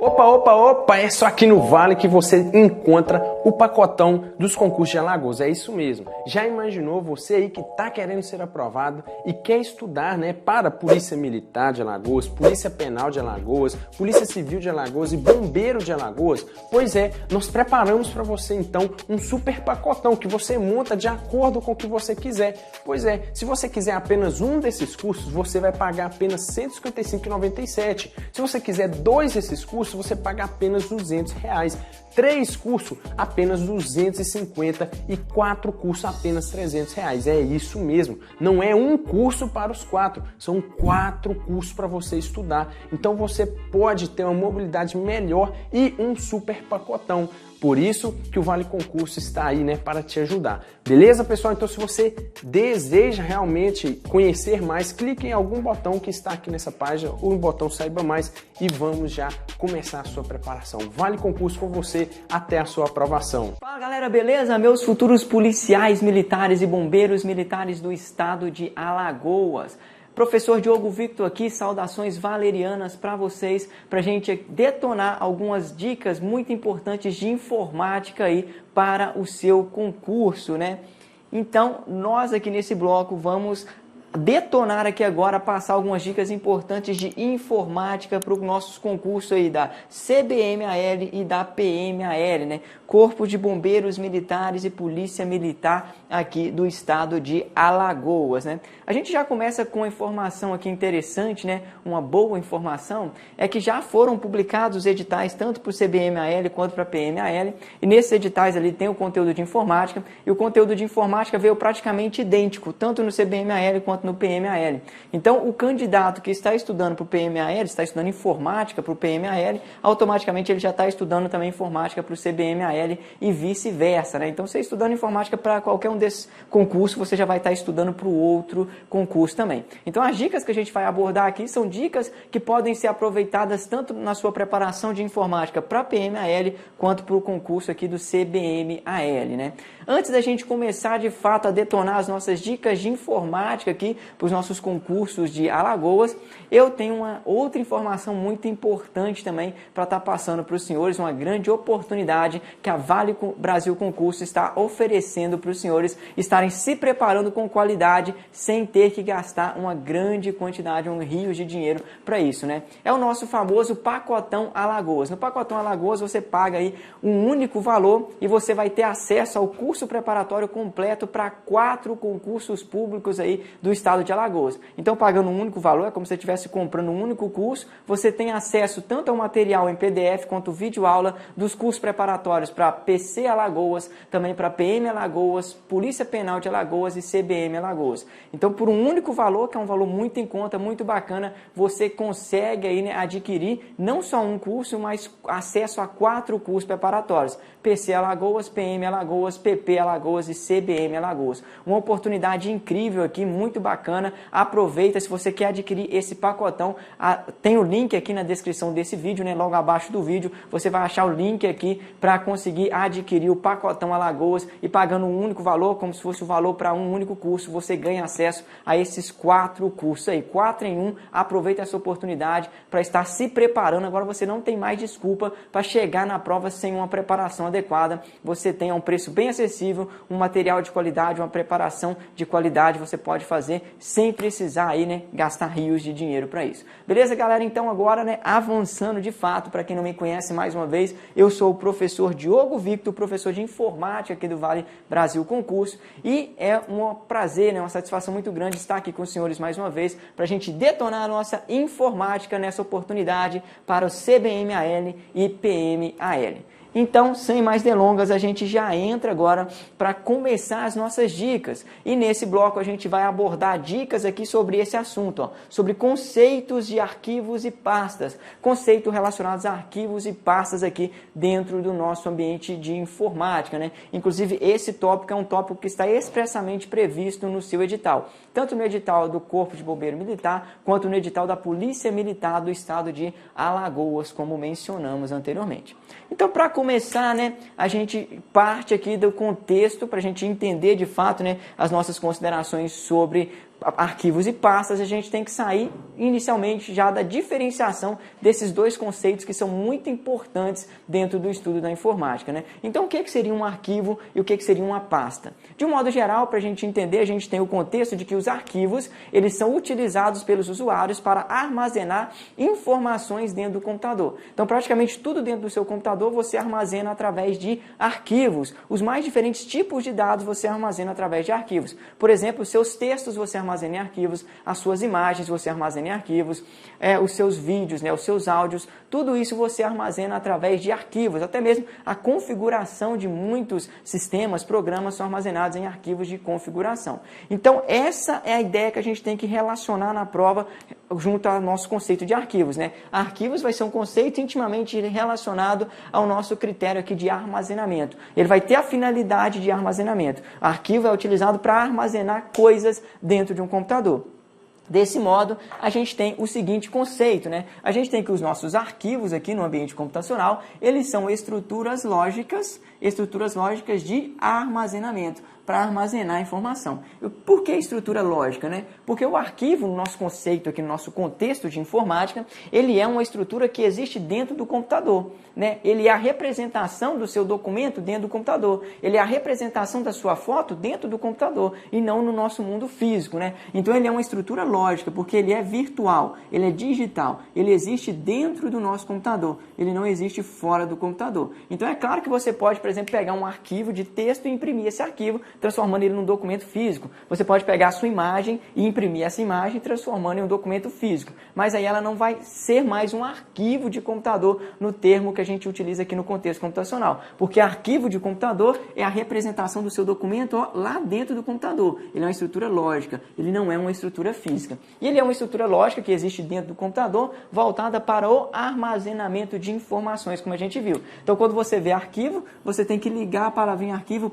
Opa, opa, opa, é só aqui no Vale que você encontra o pacotão dos concursos de Alagoas, é isso mesmo. Já imaginou você aí que está querendo ser aprovado e quer estudar, né, para Polícia Militar de Alagoas, Polícia Penal de Alagoas, Polícia Civil de Alagoas e Bombeiro de Alagoas? Pois é, nós preparamos para você então um super pacotão que você monta de acordo com o que você quiser. Pois é, se você quiser apenas um desses cursos, você vai pagar apenas R$ 155,97. Se você quiser dois desses cursos, você paga apenas R$200. 3 cursos, apenas 250 e 4 cursos, apenas R$300. É isso mesmo, não é um curso para os 4, são 4 cursos para você estudar. Então você pode ter uma mobilidade melhor e um super pacotão. Por isso que o Vale Concurso está aí, né, para te ajudar. Beleza, pessoal? Então, se você deseja realmente conhecer mais, clique em algum botão que está aqui nessa página ou no botão Saiba Mais e vamos já começar a sua preparação. Vale Concurso com você até a sua aprovação. Fala, galera, beleza? Meus futuros policiais militares e bombeiros militares do estado de Alagoas. Professor Diogo Victor aqui, saudações valerianas para vocês, para a gente detonar algumas dicas muito importantes de informática aí para o seu concurso, né? Então, nós aqui nesse bloco vamos detonar aqui agora, passar algumas dicas importantes de informática para os nossos concursos aí da CBMAL e da PMAL, né? Corpo de Bombeiros Militares e Polícia Militar aqui do estado de Alagoas, né? A gente já começa com uma informação aqui interessante, né? Uma boa informação é que já foram publicados editais tanto para o CBMAL quanto para a PMAL, e nesses editais ali tem o conteúdo de informática, e o conteúdo de informática veio praticamente idêntico, tanto no CBMAL quanto no PMAL. Então, o candidato que está estudando para o PMAL, está estudando informática para o PMAL, automaticamente ele já está estudando também informática para o CBMAL e vice-versa, né? Então, você estudando informática para qualquer um desses concursos, você já vai estar estudando para o outro concurso também. Então, as dicas que a gente vai abordar aqui são dicas que podem ser aproveitadas tanto na sua preparação de informática para a PMAL quanto para o concurso aqui do CBMAL, né? Antes da gente começar de fato a detonar as nossas dicas de informática aqui para os nossos concursos de Alagoas, eu tenho uma outra informação muito importante também para estar passando para os senhores, uma grande oportunidade que a Vale Brasil Concurso está oferecendo para os senhores estarem se preparando com qualidade sem ter que gastar uma grande quantidade, um rio de dinheiro para isso, né? É o nosso famoso Pacotão Alagoas. No Pacotão Alagoas você paga aí um único valor e você vai ter acesso ao curso preparatório completo para 4 concursos públicos aí do estado de Alagoas. Então, pagando um único valor, é como se você estivesse comprando um único curso, você tem acesso tanto ao material em PDF quanto vídeo-aula dos cursos preparatórios para PC Alagoas, também para PM Alagoas, Polícia Penal de Alagoas e CBM Alagoas. Então, por um único valor, que é um valor muito em conta, muito bacana, você consegue aí, né, adquirir não só um curso, mas acesso a 4 cursos preparatórios. PC Alagoas, PM Alagoas, PP Alagoas e CBM Alagoas. Uma oportunidade incrível aqui, muito bacana. Aproveita, se você quer adquirir esse pacotão, tem o link aqui na descrição desse vídeo, né? Logo abaixo do vídeo, você vai achar o link aqui para conseguir adquirir o pacotão Alagoas e pagando um único valor, como se fosse o valor para um único curso, você ganha acesso a esses 4 cursos aí, 4 em 1. Aproveita essa oportunidade para estar se preparando. Agora você não tem mais desculpa para chegar na prova sem uma preparação adequada. Você tem a um preço bem acessível, um material de qualidade, uma preparação de qualidade, você pode fazer sem precisar aí, né, gastar rios de dinheiro para isso. Beleza, galera? Então agora, né, avançando de fato, para quem não me conhece mais uma vez, eu sou o professor Diogo Victor, professor de informática aqui do Vale Brasil Concurso, e é um prazer, né, uma satisfação muito grande estar aqui com os senhores mais uma vez, para a gente detonar a nossa informática nessa oportunidade para o CBMAL e PMAL. Então, sem mais delongas, a gente já entra agora para começar as nossas dicas. E nesse bloco a gente vai abordar dicas aqui sobre esse assunto, ó, sobre conceitos de arquivos e pastas, conceitos relacionados a arquivos e pastas aqui dentro do nosso ambiente de informática, né? Inclusive, esse tópico é um tópico que está expressamente previsto no seu edital, tanto no edital do Corpo de Bombeiro Militar, quanto no edital da Polícia Militar do estado de Alagoas, como mencionamos anteriormente. Então, para começar, né, a gente parte aqui do contexto para a gente entender de fato, né, as nossas considerações sobre arquivos e pastas, a gente tem que sair inicialmente já da diferenciação desses dois conceitos que são muito importantes dentro do estudo da informática, né? Então, o que seria um arquivo e o que seria uma pasta? De um modo geral, para a gente entender, a gente tem o contexto de que os arquivos, eles são utilizados pelos usuários para armazenar informações dentro do computador. Então, praticamente tudo dentro do seu computador você armazena através de arquivos. Os mais diferentes tipos de dados você armazena através de arquivos. Por exemplo, os seus textos você armazena em arquivos, as suas imagens você armazena em arquivos, os seus vídeos, né, os seus áudios, tudo isso você armazena através de arquivos. Até mesmo a configuração de muitos sistemas, programas são armazenados em arquivos de configuração. Então, essa é a ideia que a gente tem que relacionar na prova junto ao nosso conceito de arquivos, né? Arquivos vai ser um conceito intimamente relacionado ao nosso critério aqui de armazenamento. Ele vai ter a finalidade de armazenamento. Arquivo é utilizado para armazenar coisas dentro de um computador. Desse modo, a gente tem o seguinte conceito, né? A gente tem que os nossos arquivos aqui no ambiente computacional, eles são estruturas lógicas de armazenamento, para armazenar informação. Por que estrutura lógica, né? Porque o arquivo, no nosso conceito aqui, no nosso contexto de informática, ele é uma estrutura que existe dentro do computador, né? Ele é a representação do seu documento dentro do computador. Ele é a representação da sua foto dentro do computador e não no nosso mundo físico, né? Então ele é uma estrutura lógica, porque ele é virtual, ele é digital, ele existe dentro do nosso computador, ele não existe fora do computador. Então é claro que você pode, por exemplo, pegar um arquivo de texto e imprimir esse arquivo, transformando ele num documento físico. Você pode pegar a sua imagem e imprimir essa imagem, transformando em um documento físico. Mas aí ela não vai ser mais um arquivo de computador no termo que a gente utiliza aqui no contexto computacional. Porque arquivo de computador é a representação do seu documento lá dentro do computador. Ele é uma estrutura lógica, ele não é uma estrutura física. E ele é uma estrutura lógica que existe dentro do computador, voltada para o armazenamento de informações, como a gente viu. Então, quando você vê arquivo, você tem que ligar a palavrinha arquivo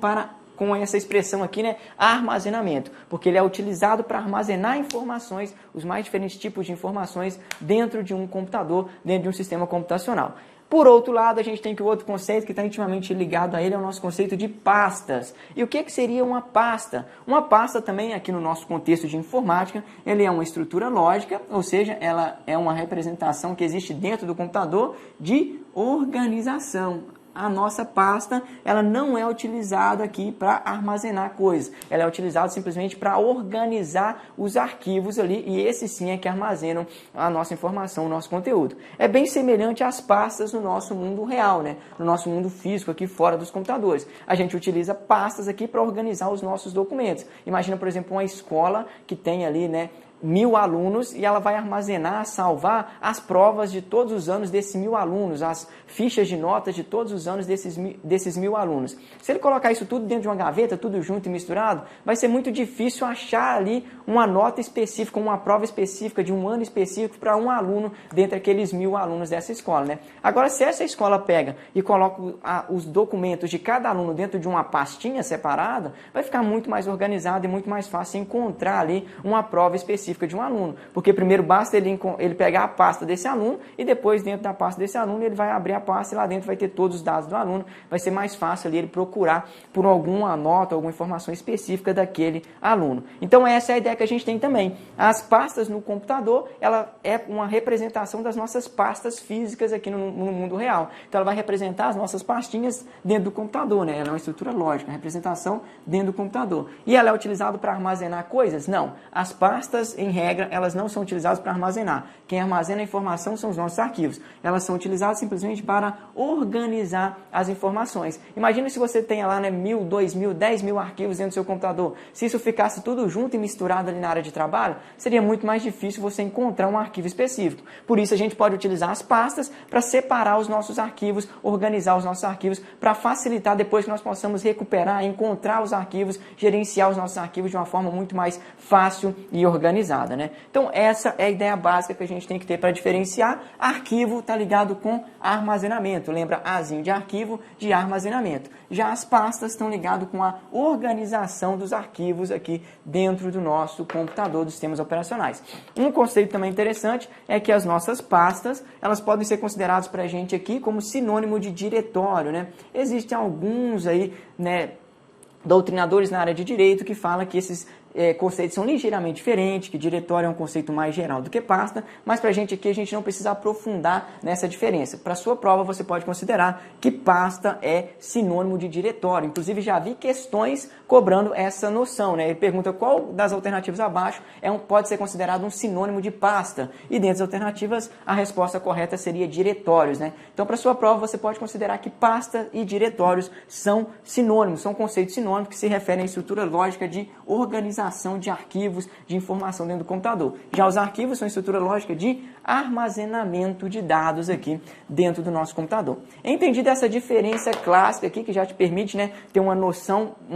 com essa expressão aqui, né, armazenamento, porque ele é utilizado para armazenar informações, os mais diferentes tipos de informações dentro de um computador, dentro de um sistema computacional. Por outro lado, a gente tem que o outro conceito que está intimamente ligado a ele é o nosso conceito de pastas. E o que seria uma pasta? Uma pasta também, aqui no nosso contexto de informática, ele é uma estrutura lógica, ou seja, ela é uma representação que existe dentro do computador de organização. A nossa pasta, ela não é utilizada aqui para armazenar coisas. Ela é utilizada simplesmente para organizar os arquivos ali, e esses sim é que armazenam a nossa informação, o nosso conteúdo. É bem semelhante às pastas no nosso mundo real, né? No nosso mundo físico aqui fora dos computadores. A gente utiliza pastas aqui para organizar os nossos documentos. Imagina, por exemplo, uma escola que tem ali, né, 1000 alunos e ela vai armazenar, salvar as provas de todos os anos desses 1000 alunos, as fichas de notas de todos os anos desses 1000 alunos. Se ele colocar isso tudo dentro de uma gaveta, tudo junto e misturado, vai ser muito difícil achar ali uma nota específica, uma prova específica de um ano específico para um aluno dentre aqueles 1000 alunos dessa escola, né? Agora, se essa escola pega e coloca os documentos de cada aluno dentro de uma pastinha separada, vai ficar muito mais organizado e muito mais fácil encontrar ali uma prova específica de um aluno, porque primeiro basta ele pegar a pasta desse aluno e depois dentro da pasta desse aluno ele vai abrir a pasta e lá dentro vai ter todos os dados do aluno, vai ser mais fácil ali ele procurar por alguma nota, alguma informação específica daquele aluno. Então essa é a ideia que a gente tem também. As pastas no computador, ela é uma representação das nossas pastas físicas aqui no mundo real. Então ela vai representar as nossas pastinhas dentro do computador, né? Ela é uma estrutura lógica, uma representação dentro do computador. E ela é utilizada para armazenar coisas? Não. As pastas, em regra, elas não são utilizadas para armazenar. Quem armazena a informação são os nossos arquivos. Elas são utilizadas simplesmente para organizar as informações. Imagina se você tem lá, né, 1000, 2000, 10.000 arquivos dentro do seu computador. Se isso ficasse tudo junto e misturado ali na área de trabalho, seria muito mais difícil você encontrar um arquivo específico. Por isso a gente pode utilizar as pastas para separar os nossos arquivos, organizar os nossos arquivos, para facilitar depois que nós possamos recuperar, encontrar os arquivos, gerenciar os nossos arquivos de uma forma muito mais fácil e organizada. Né? Então essa é a ideia básica que a gente tem que ter para diferenciar. Arquivo está ligado com armazenamento, lembra Azinho de arquivo, de armazenamento. Já as pastas estão ligadas com a organização dos arquivos aqui dentro do nosso computador, dos sistemas operacionais. Um conceito também interessante é que as nossas pastas, elas podem ser consideradas para a gente aqui como sinônimo de diretório, né? Existem alguns aí, né, doutrinadores na área de direito que falam que esses conceitos são ligeiramente diferentes, que diretório é um conceito mais geral do que pasta, mas para a gente aqui, a gente não precisa aprofundar nessa diferença. Para a sua prova, você pode considerar que pasta é sinônimo de diretório. Inclusive, já vi questões cobrando essa noção, né? Ele pergunta qual das alternativas abaixo pode ser considerado um sinônimo de pasta. E dentro das alternativas, a resposta correta seria diretórios, né? Então, para a sua prova, você pode considerar que pasta e diretórios são sinônimos, são conceitos sinônimos que se referem à estrutura lógica de organização de arquivos de informação dentro do computador. Já os arquivos são estrutura lógica de armazenamento de dados aqui dentro do nosso computador. Entendida essa diferença clássica aqui, que já te permite, né, ter uma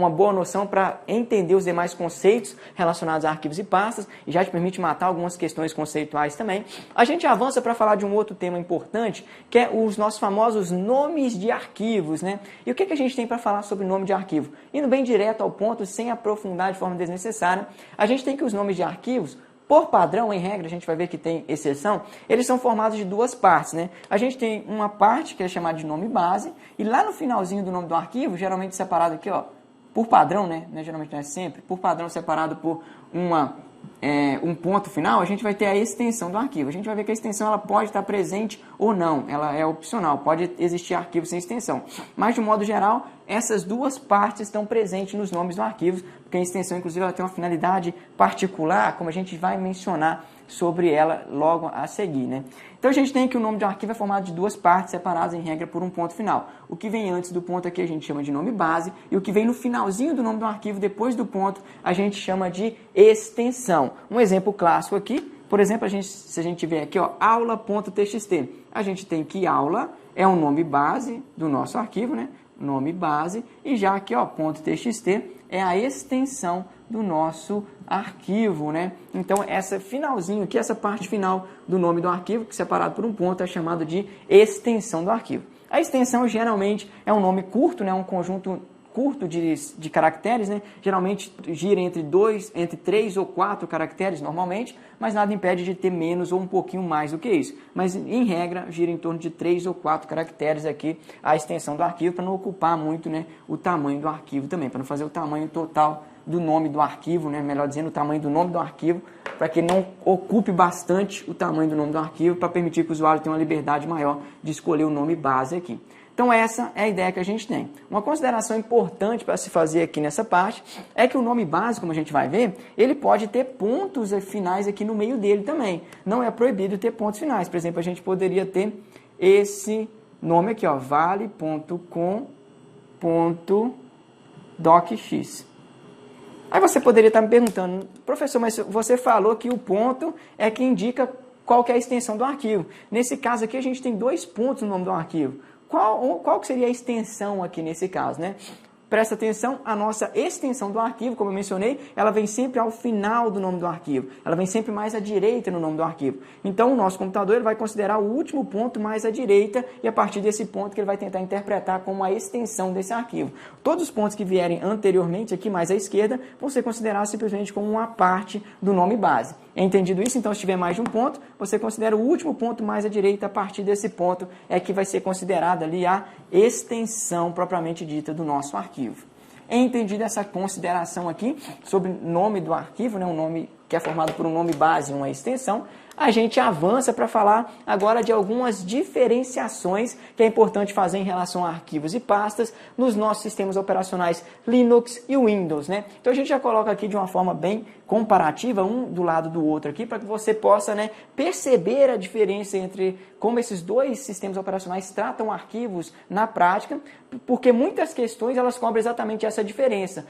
boa noção para entender os demais conceitos relacionados a arquivos e pastas, e já te permite matar algumas questões conceituais também, a gente avança para falar de um outro tema importante, que é os nossos famosos nomes de arquivos, né? E o que a gente tem para falar sobre nome de arquivo? Indo bem direto ao ponto, sem aprofundar de forma desnecessária, a gente tem que os nomes de arquivos, por padrão, em regra, a gente vai ver que tem exceção, eles são formados de duas partes, né? A gente tem uma parte que é chamada de nome base, e lá no finalzinho do nome do arquivo, geralmente separado aqui, ó, por padrão, né? Geralmente não é sempre, por padrão separado por um ponto final, a gente vai ter a extensão do arquivo. A gente vai ver que a extensão ela pode estar presente ou não, ela é opcional, pode existir arquivo sem extensão. Mas, de um modo geral, essas duas partes estão presentes nos nomes do arquivo, porque a extensão, inclusive, ela tem uma finalidade particular, como a gente vai mencionar sobre ela logo a seguir, né? Então, a gente tem que o nome de arquivo é formado de duas partes separadas, em regra, por um ponto final. O que vem antes do ponto aqui a gente chama de nome base, e o que vem no finalzinho do nome do arquivo, depois do ponto, a gente chama de extensão. Um exemplo clássico aqui, por exemplo, se a gente tiver aqui, ó, aula.txt, a gente tem que aula é um nome base do nosso arquivo, né? Nome base, e já aqui, ó, .txt é a extensão do nosso arquivo, né? Então, essa finalzinho aqui, essa parte final do nome do arquivo, que separado por um ponto, é chamado de extensão do arquivo. A extensão, geralmente, é um nome curto, né? Um conjunto curto de caracteres, né? Geralmente gira entre 3 ou 4 caracteres normalmente, mas nada impede de ter menos ou um pouquinho mais do que isso. Mas, em regra, gira em torno de 3 ou 4 caracteres aqui a extensão do arquivo, para não ocupar muito, né, o tamanho do arquivo também, para não fazer o tamanho total do nome do arquivo, né? Melhor dizendo, o tamanho do nome do arquivo, para que não ocupe bastante o tamanho do nome do arquivo, para permitir que o usuário tenha uma liberdade maior de escolher o nome base aqui. Então, essa é a ideia que a gente tem. Uma consideração importante para se fazer aqui nessa parte é que o nome base, como a gente vai ver, ele pode ter pontos finais aqui no meio dele também. Não é proibido ter pontos finais. Por exemplo, a gente poderia ter esse nome aqui, ó, vale.com.docx. Aí você poderia estar me perguntando, professor, mas você falou que o ponto é que indica qual que é a extensão do arquivo. Nesse caso aqui, a gente tem 2 pontos no nome do arquivo. Qual que seria a extensão aqui nesse caso, né? Presta atenção, a nossa extensão do arquivo, como eu mencionei, ela vem sempre ao final do nome do arquivo. Ela vem sempre mais à direita no nome do arquivo. Então, o nosso computador ele vai considerar o último ponto mais à direita e a partir desse ponto que ele vai tentar interpretar como a extensão desse arquivo. Todos os pontos que vierem anteriormente, aqui mais à esquerda, vão ser considerados simplesmente como uma parte do nome base. Entendido isso? Então, se tiver mais de um ponto, você considera o último ponto mais à direita, a partir desse ponto é que vai ser considerada ali a extensão propriamente dita do nosso arquivo. Entendida essa consideração aqui sobre nome do arquivo, né, um nome que é formado por um nome base e uma extensão, a gente avança para falar agora de algumas diferenciações que é importante fazer em relação a arquivos e pastas nos nossos sistemas operacionais Linux e Windows, né? Então a gente já coloca aqui de uma forma bem comparativa, um do lado do outro aqui, para que você possa, né, perceber a diferença entre como esses dois sistemas operacionais tratam arquivos na prática, porque muitas questões elas cobrem exatamente essa diferença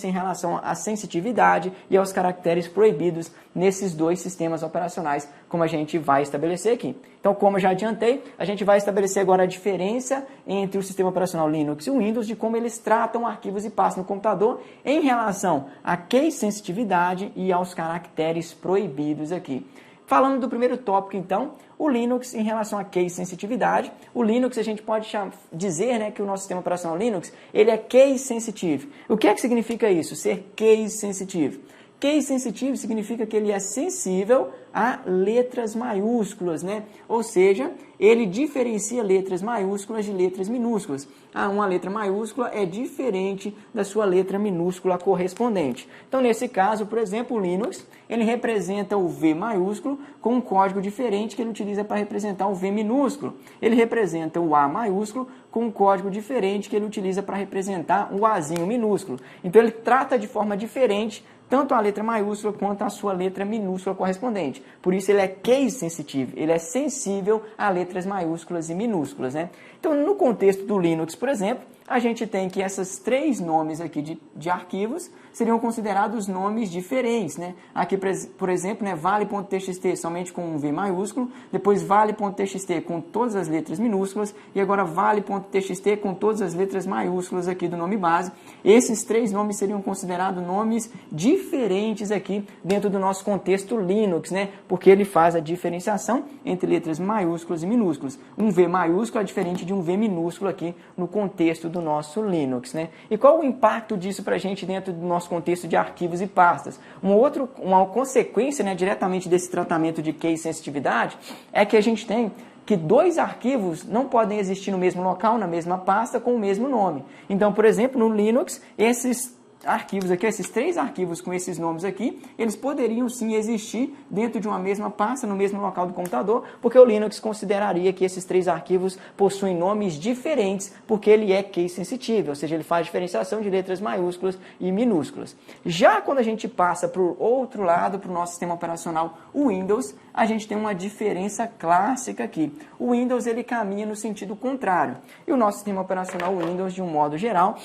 em relação à sensitividade e aos caracteres proibidos nesses dois sistemas operacionais, como a gente vai estabelecer aqui. Então, como eu já adiantei, a gente vai estabelecer agora a diferença entre o sistema operacional Linux e o Windows, de como eles tratam arquivos e pastas no computador em relação à case sensitividade e aos caracteres proibidos aqui. Falando do primeiro tópico, então, o Linux em relação à case sensitividade. O Linux, a gente pode dizer, né, que o nosso sistema operacional Linux, ele é case sensitive. O que é que significa isso, ser case sensitive? Case sensitive significa que ele é sensível a letras maiúsculas, né? Ou seja, ele diferencia letras maiúsculas de letras minúsculas. Uma letra maiúscula é diferente da sua letra minúscula correspondente. Então, nesse caso, por exemplo, o Linux, ele representa o V maiúsculo com um código diferente que ele utiliza para representar o V minúsculo. Ele representa o A maiúsculo com um código diferente que ele utiliza para representar o Azinho minúsculo. Então, ele trata de forma diferente tanto a letra maiúscula quanto a sua letra minúscula correspondente. Por isso ele é case sensitive, ele é sensível a letras maiúsculas e minúsculas, né? Então, no contexto do Linux, por exemplo, a gente tem que esses três nomes aqui de arquivos seriam considerados nomes diferentes, né? Aqui, por exemplo, né, vale.txt somente com um V maiúsculo, depois vale.txt com todas as letras minúsculas e agora vale.txt com todas as letras maiúsculas aqui do nome base. Esses três nomes seriam considerados nomes diferentes aqui dentro do nosso contexto Linux, né? Porque ele faz a diferenciação entre letras maiúsculas e minúsculas. Um V maiúsculo é diferente de um V minúsculo aqui no contexto do nosso Linux, né? E qual o impacto disso para a gente dentro do nosso contexto de arquivos e pastas? Uma consequência, né, diretamente desse tratamento de case sensitividade é que a gente tem que dois arquivos não podem existir no mesmo local, na mesma pasta, com o mesmo nome. Então, por exemplo, no Linux, esses arquivos aqui, esses três arquivos com esses nomes aqui, eles poderiam sim existir dentro de uma mesma pasta, no mesmo local do computador, porque o Linux consideraria que esses três arquivos possuem nomes diferentes, porque ele é case sensitivo, ou seja, ele faz diferenciação de letras maiúsculas e minúsculas. Já quando a gente passa para o outro lado, para o nosso sistema operacional, o Windows, a gente tem uma diferença clássica aqui. O Windows, ele caminha no sentido contrário. E o nosso sistema operacional Windows, de um modo geral,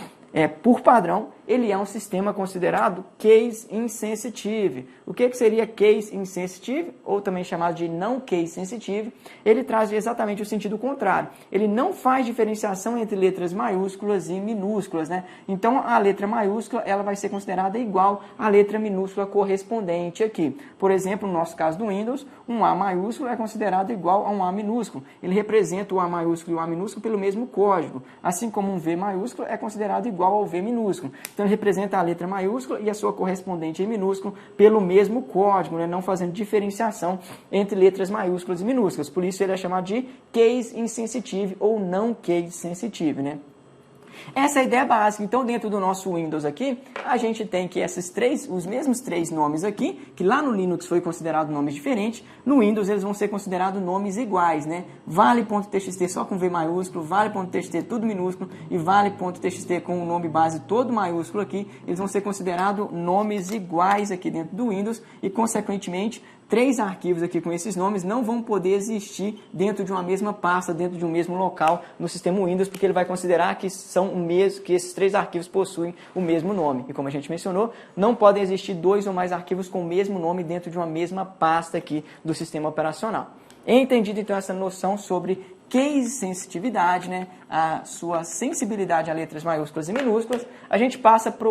por padrão, ele é um sistema considerado case insensitive. O que seria case insensitive, ou também chamado de não case sensitive? Ele traz exatamente o sentido contrário. Ele não faz diferenciação entre letras maiúsculas e minúsculas, né? Então, a letra maiúscula ela vai ser considerada igual à letra minúscula correspondente aqui. Por exemplo, no nosso caso do Windows, um A maiúsculo é considerado igual a um A minúsculo. Ele representa o A maiúsculo e o A minúsculo pelo mesmo código, assim como um V maiúsculo é considerado igual ao V minúsculo. Então, ele representa a letra maiúscula e a sua correspondente em minúsculo pelo mesmo código, né? Não fazendo diferenciação entre letras maiúsculas e minúsculas. Por isso, ele é chamado de case insensitive ou não case sensitive, né? Essa é a ideia básica. Então, dentro do nosso Windows aqui, a gente tem que os mesmos três nomes aqui, que lá no Linux foi considerado nomes diferentes, no Windows eles vão ser considerados nomes iguais, né? Vale.txt só com V maiúsculo, vale.txt tudo minúsculo e vale.txt com o nome base todo maiúsculo aqui, eles vão ser considerados nomes iguais aqui dentro do Windows e, consequentemente, três arquivos aqui com esses nomes não vão poder existir dentro de uma mesma pasta, dentro de um mesmo local no sistema Windows, porque ele vai considerar que que esses três arquivos possuem o mesmo nome. E como a gente mencionou, não podem existir dois ou mais arquivos com o mesmo nome dentro de uma mesma pasta aqui do sistema operacional. Entendido então essa noção sobre case sensitividade, né, a sua sensibilidade a letras maiúsculas e minúsculas, a gente passa para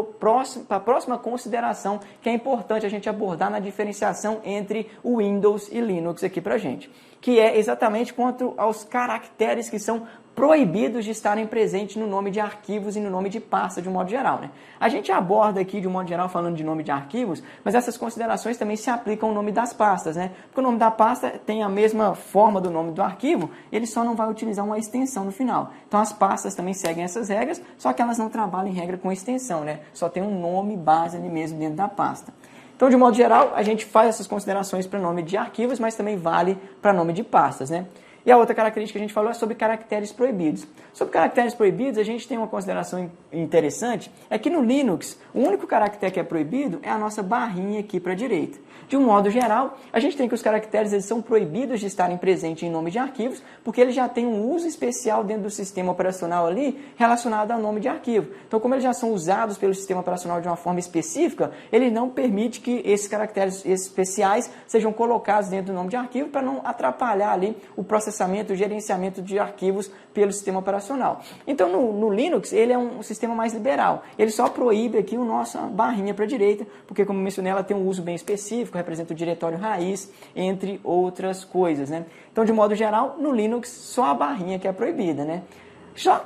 a próxima consideração que é importante a gente abordar na diferenciação entre o Windows e Linux aqui para a gente, que é exatamente quanto aos caracteres que são proibidos de estarem presentes no nome de arquivos e no nome de pasta de um modo geral, né? A gente aborda aqui de um modo geral falando de nome de arquivos, mas essas considerações também se aplicam ao nome das pastas, né? Porque o nome da pasta tem a mesma forma do nome do arquivo, ele só não vai utilizar uma extensão no final. Então as pastas também seguem essas regras, só que elas não trabalham em regra com extensão, né? Só tem um nome base ali mesmo dentro da pasta. Então, de modo geral, a gente faz essas considerações para nome de arquivos, mas também vale para nome de pastas, né? E a outra característica que a gente falou é sobre caracteres proibidos. Sobre caracteres proibidos, a gente tem uma consideração interessante, é que no Linux, o único caractere que é proibido é a nossa barrinha aqui para a direita. De um modo geral, a gente tem que os caracteres eles são proibidos de estarem presentes em nome de arquivos, porque eles já têm um uso especial dentro do sistema operacional ali, relacionado ao nome de arquivo. Então, como eles já são usados pelo sistema operacional de uma forma específica, ele não permite que esses caracteres especiais sejam colocados dentro do nome de arquivo para não atrapalhar ali o processamento, o gerenciamento de arquivos pelo sistema operacional. Então, no Linux, ele é um sistema mais liberal. Ele só proíbe aqui a nossa barrinha para a direita, porque, como mencionei, ela tem um uso bem específico, representa o diretório raiz, entre outras coisas, né? Então, de modo geral, no Linux, só a barrinha que é proibida, né?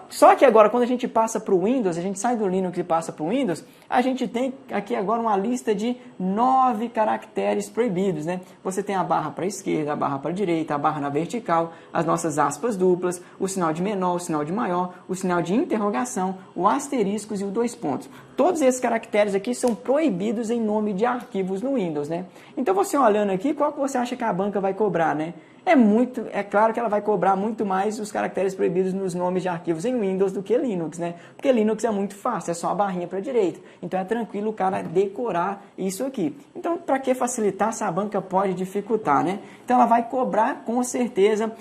Só que agora, quando a gente passa para o Windows, a gente sai do Linux e passa para o Windows, a gente tem aqui agora uma lista de 9 caracteres proibidos, né? Você tem a barra para a esquerda, a barra para a direita, a barra na vertical, as nossas aspas duplas, o sinal de menor, o sinal de maior, o sinal de interrogação, o asteriscos e o 2 pontos. Todos esses caracteres aqui são proibidos em nome de arquivos no Windows, né? Então, você olhando aqui, qual que você acha que a banca vai cobrar, né? É claro que ela vai cobrar muito mais os caracteres proibidos nos nomes de arquivos em Windows do que Linux, né? Porque Linux é muito fácil, é só a barrinha para a direita. Então é tranquilo o cara decorar isso aqui. Então, para que facilitar se a banca pode dificultar, né? Então ela vai cobrar com certeza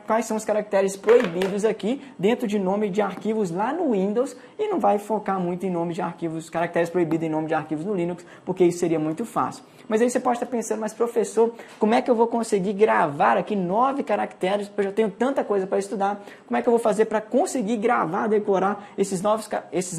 quais são os caracteres proibidos aqui dentro de nome de arquivos lá no Windows e não vai focar muito em nome de arquivos, caracteres proibidos em nome de arquivos no Linux, porque isso seria muito fácil. Mas aí você pode estar pensando, mas professor, como é que eu vou conseguir gravar aqui 9 caracteres, porque eu já tenho tanta coisa para estudar, como é que eu vou fazer para conseguir gravar, decorar esses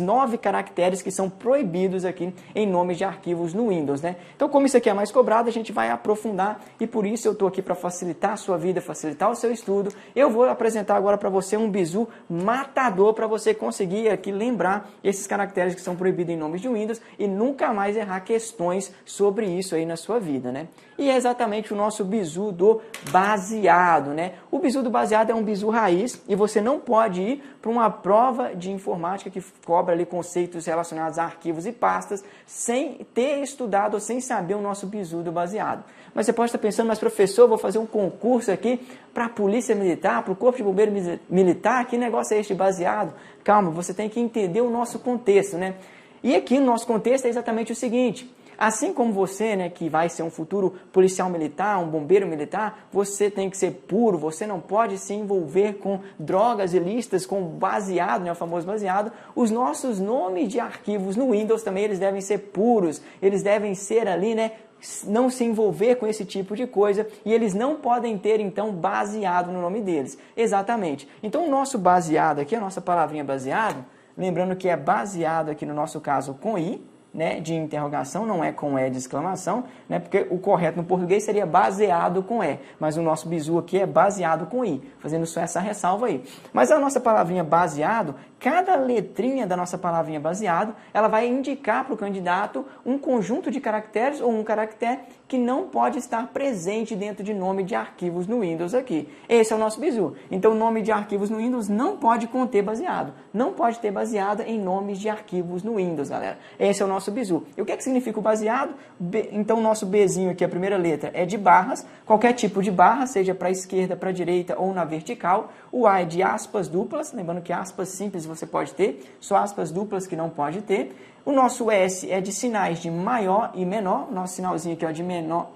9 caracteres que são proibidos aqui em nomes de arquivos no Windows, né? Então, como isso aqui é mais cobrado, a gente vai aprofundar e por isso eu estou aqui para facilitar a sua vida, facilitar o seu estudo. Eu vou apresentar agora para você um bizu matador para você conseguir aqui lembrar esses caracteres que são proibidos em nomes de Windows e nunca mais errar questões sobre isso aí na sua vida, né? E é exatamente o nosso bizu do baseado, né? O bizu do baseado é um bizu raiz e você não pode ir para uma prova de informática que cobra ali conceitos relacionados a arquivos e pastas sem ter estudado ou sem saber o nosso bizu do baseado. Mas você pode estar pensando, mas professor, eu vou fazer um concurso aqui para a Polícia Militar, para o Corpo de Bombeiro Militar, que negócio é este baseado? Calma, você tem que entender o nosso contexto, né? E aqui no nosso contexto é exatamente o seguinte: assim como você, né, que vai ser um futuro policial militar, um bombeiro militar, você tem que ser puro, você não pode se envolver com drogas ilícitas, com baseado, né, o famoso baseado. Os nossos nomes de arquivos no Windows também, eles devem ser puros, eles devem ser ali, né, não se envolver com esse tipo de coisa e eles não podem ter, então, baseado no nome deles. Exatamente. Então, o nosso baseado aqui, a nossa palavrinha baseado, lembrando que é baseado aqui no nosso caso com I, né, de interrogação, não é com E de exclamação, né, porque o correto no português seria baseado com E, mas o nosso bizu aqui é baseado com I, fazendo só essa ressalva aí. Mas a nossa palavrinha baseado, cada letrinha da nossa palavrinha baseado, ela vai indicar para o candidato um conjunto de caracteres ou um caractere que não pode estar presente dentro de nome de arquivos no Windows aqui. Esse é o nosso bizu. Então, o nome de arquivos no Windows não pode conter baseado. Não pode ter baseado em nomes de arquivos no Windows, galera. Esse é o nosso bizu. E o que é que significa o baseado? Então, o nosso Bzinho aqui, a primeira letra, é de barras. Qualquer tipo de barra, seja para a esquerda, para a direita ou na vertical. O A é de aspas duplas. Lembrando que aspas simples você pode ter, só aspas duplas que não pode ter. O nosso S é de sinais de maior e menor. O nosso sinalzinho aqui é de menor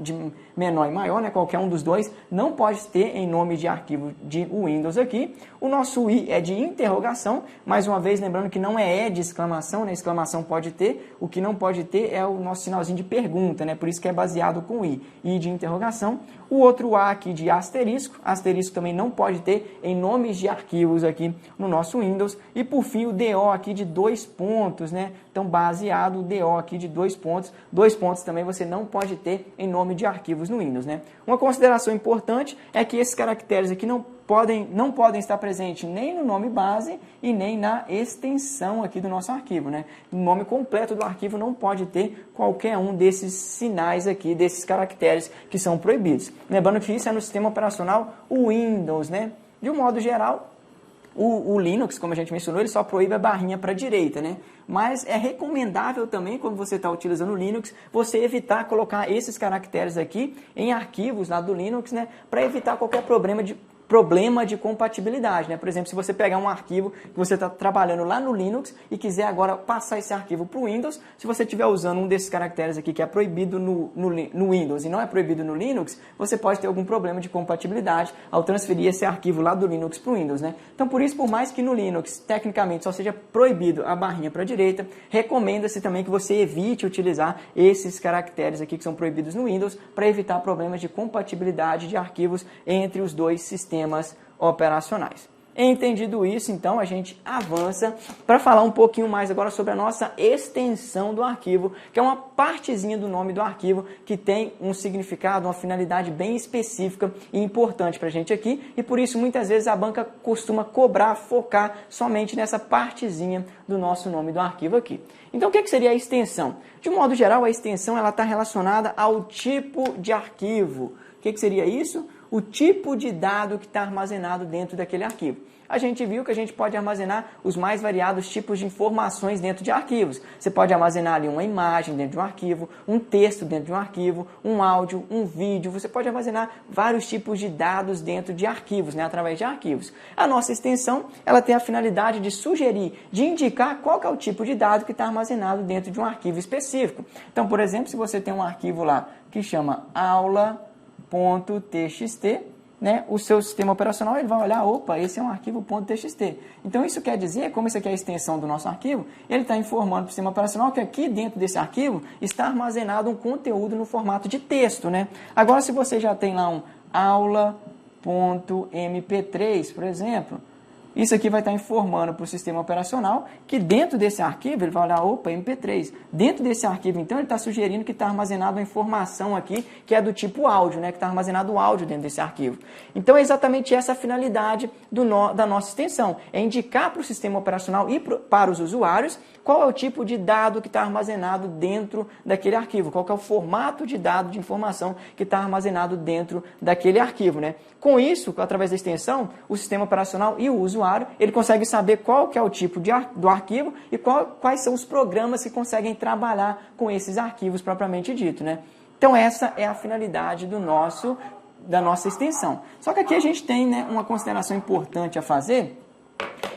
e maior, né? Qualquer um dos dois não pode ter em nome de arquivo de Windows aqui. O nosso I é de interrogação. Mais uma vez, lembrando que não é E de exclamação, né? Exclamação pode ter. O que não pode ter é o nosso sinalzinho de pergunta, né? Por isso que é baseado com I. I de interrogação. O outro A aqui de asterisco. Asterisco também não pode ter em nomes de arquivos aqui no nosso Windows. E por fim, o DO aqui de 2 pontos, né? Então, baseado, o DO aqui de 2 pontos. 2 pontos também você não pode ter em nome de arquivos no Windows, né? Uma consideração importante é que esses caracteres aqui não podem estar presentes nem no nome base e nem na extensão aqui do nosso arquivo, né? O nome completo do arquivo não pode ter qualquer um desses sinais aqui, desses caracteres que são proibidos. Lembrando que isso é no sistema operacional Windows, né? De um modo geral, o Linux, como a gente mencionou, ele só proíbe a barrinha para a direita, né? Mas é recomendável também, quando você está utilizando o Linux, você evitar colocar esses caracteres aqui em arquivos lá do Linux, né? Para evitar qualquer problema de compatibilidade, né? Por exemplo, se você pegar um arquivo que você está trabalhando lá no Linux e quiser agora passar esse arquivo para o Windows, se você estiver usando um desses caracteres aqui que é proibido no Windows e não é proibido no Linux, você pode ter algum problema de compatibilidade ao transferir esse arquivo lá do Linux para o Windows, né? Então, por isso, por mais que no Linux, tecnicamente, só seja proibido a barrinha para a direita, recomenda-se também que você evite utilizar esses caracteres aqui que são proibidos no Windows para evitar problemas de compatibilidade de arquivos entre os dois sistemas operacionais. Entendido isso, então a gente avança para falar um pouquinho mais agora sobre a nossa extensão do arquivo, que é uma partezinha do nome do arquivo que tem um significado, uma finalidade bem específica e importante para a gente aqui, e por isso muitas vezes a banca costuma cobrar, focar somente nessa partezinha do nosso nome do arquivo aqui. Então o que seria a extensão? De um modo geral, a extensão está relacionada ao tipo de arquivo. O que seria isso? O tipo de dado que está armazenado dentro daquele arquivo. A gente viu que a gente pode armazenar os mais variados tipos de informações dentro de arquivos. Você pode armazenar ali uma imagem dentro de um arquivo, um texto dentro de um arquivo, um áudio, um vídeo. Você pode armazenar vários tipos de dados dentro de arquivos, né, através de arquivos. A nossa extensão, ela tem a finalidade de sugerir, de indicar qual que é o tipo de dado que está armazenado dentro de um arquivo específico. Então, por exemplo, se você tem um arquivo lá que chama aula.txt, né, o seu sistema operacional ele vai olhar, opa, esse é um arquivo .txt. Então isso quer dizer, como isso aqui é a extensão do nosso arquivo, ele está informando para o sistema operacional que aqui dentro desse arquivo está armazenado um conteúdo no formato de texto, né? Agora se você já tem lá um aula.mp3, por exemplo, isso aqui vai estar informando para o sistema operacional que dentro desse arquivo, ele vai olhar, opa, MP3. Dentro desse arquivo, então, ele está sugerindo que está armazenado uma informação aqui que é do tipo áudio, né? Que está armazenado o áudio dentro desse arquivo. Então, é exatamente essa a finalidade da nossa extensão. É indicar para o sistema operacional e para os usuários qual é o tipo de dado que está armazenado dentro daquele arquivo, qual que é o formato de dado de informação que está armazenado dentro daquele arquivo, né? Com isso, através da extensão, o sistema operacional e o usuário, ele consegue saber qual que é o tipo do arquivo e quais são os programas que conseguem trabalhar com esses arquivos propriamente dito, né? Então essa é a finalidade da nossa extensão. Só que aqui a gente tem, né, uma consideração importante a fazer,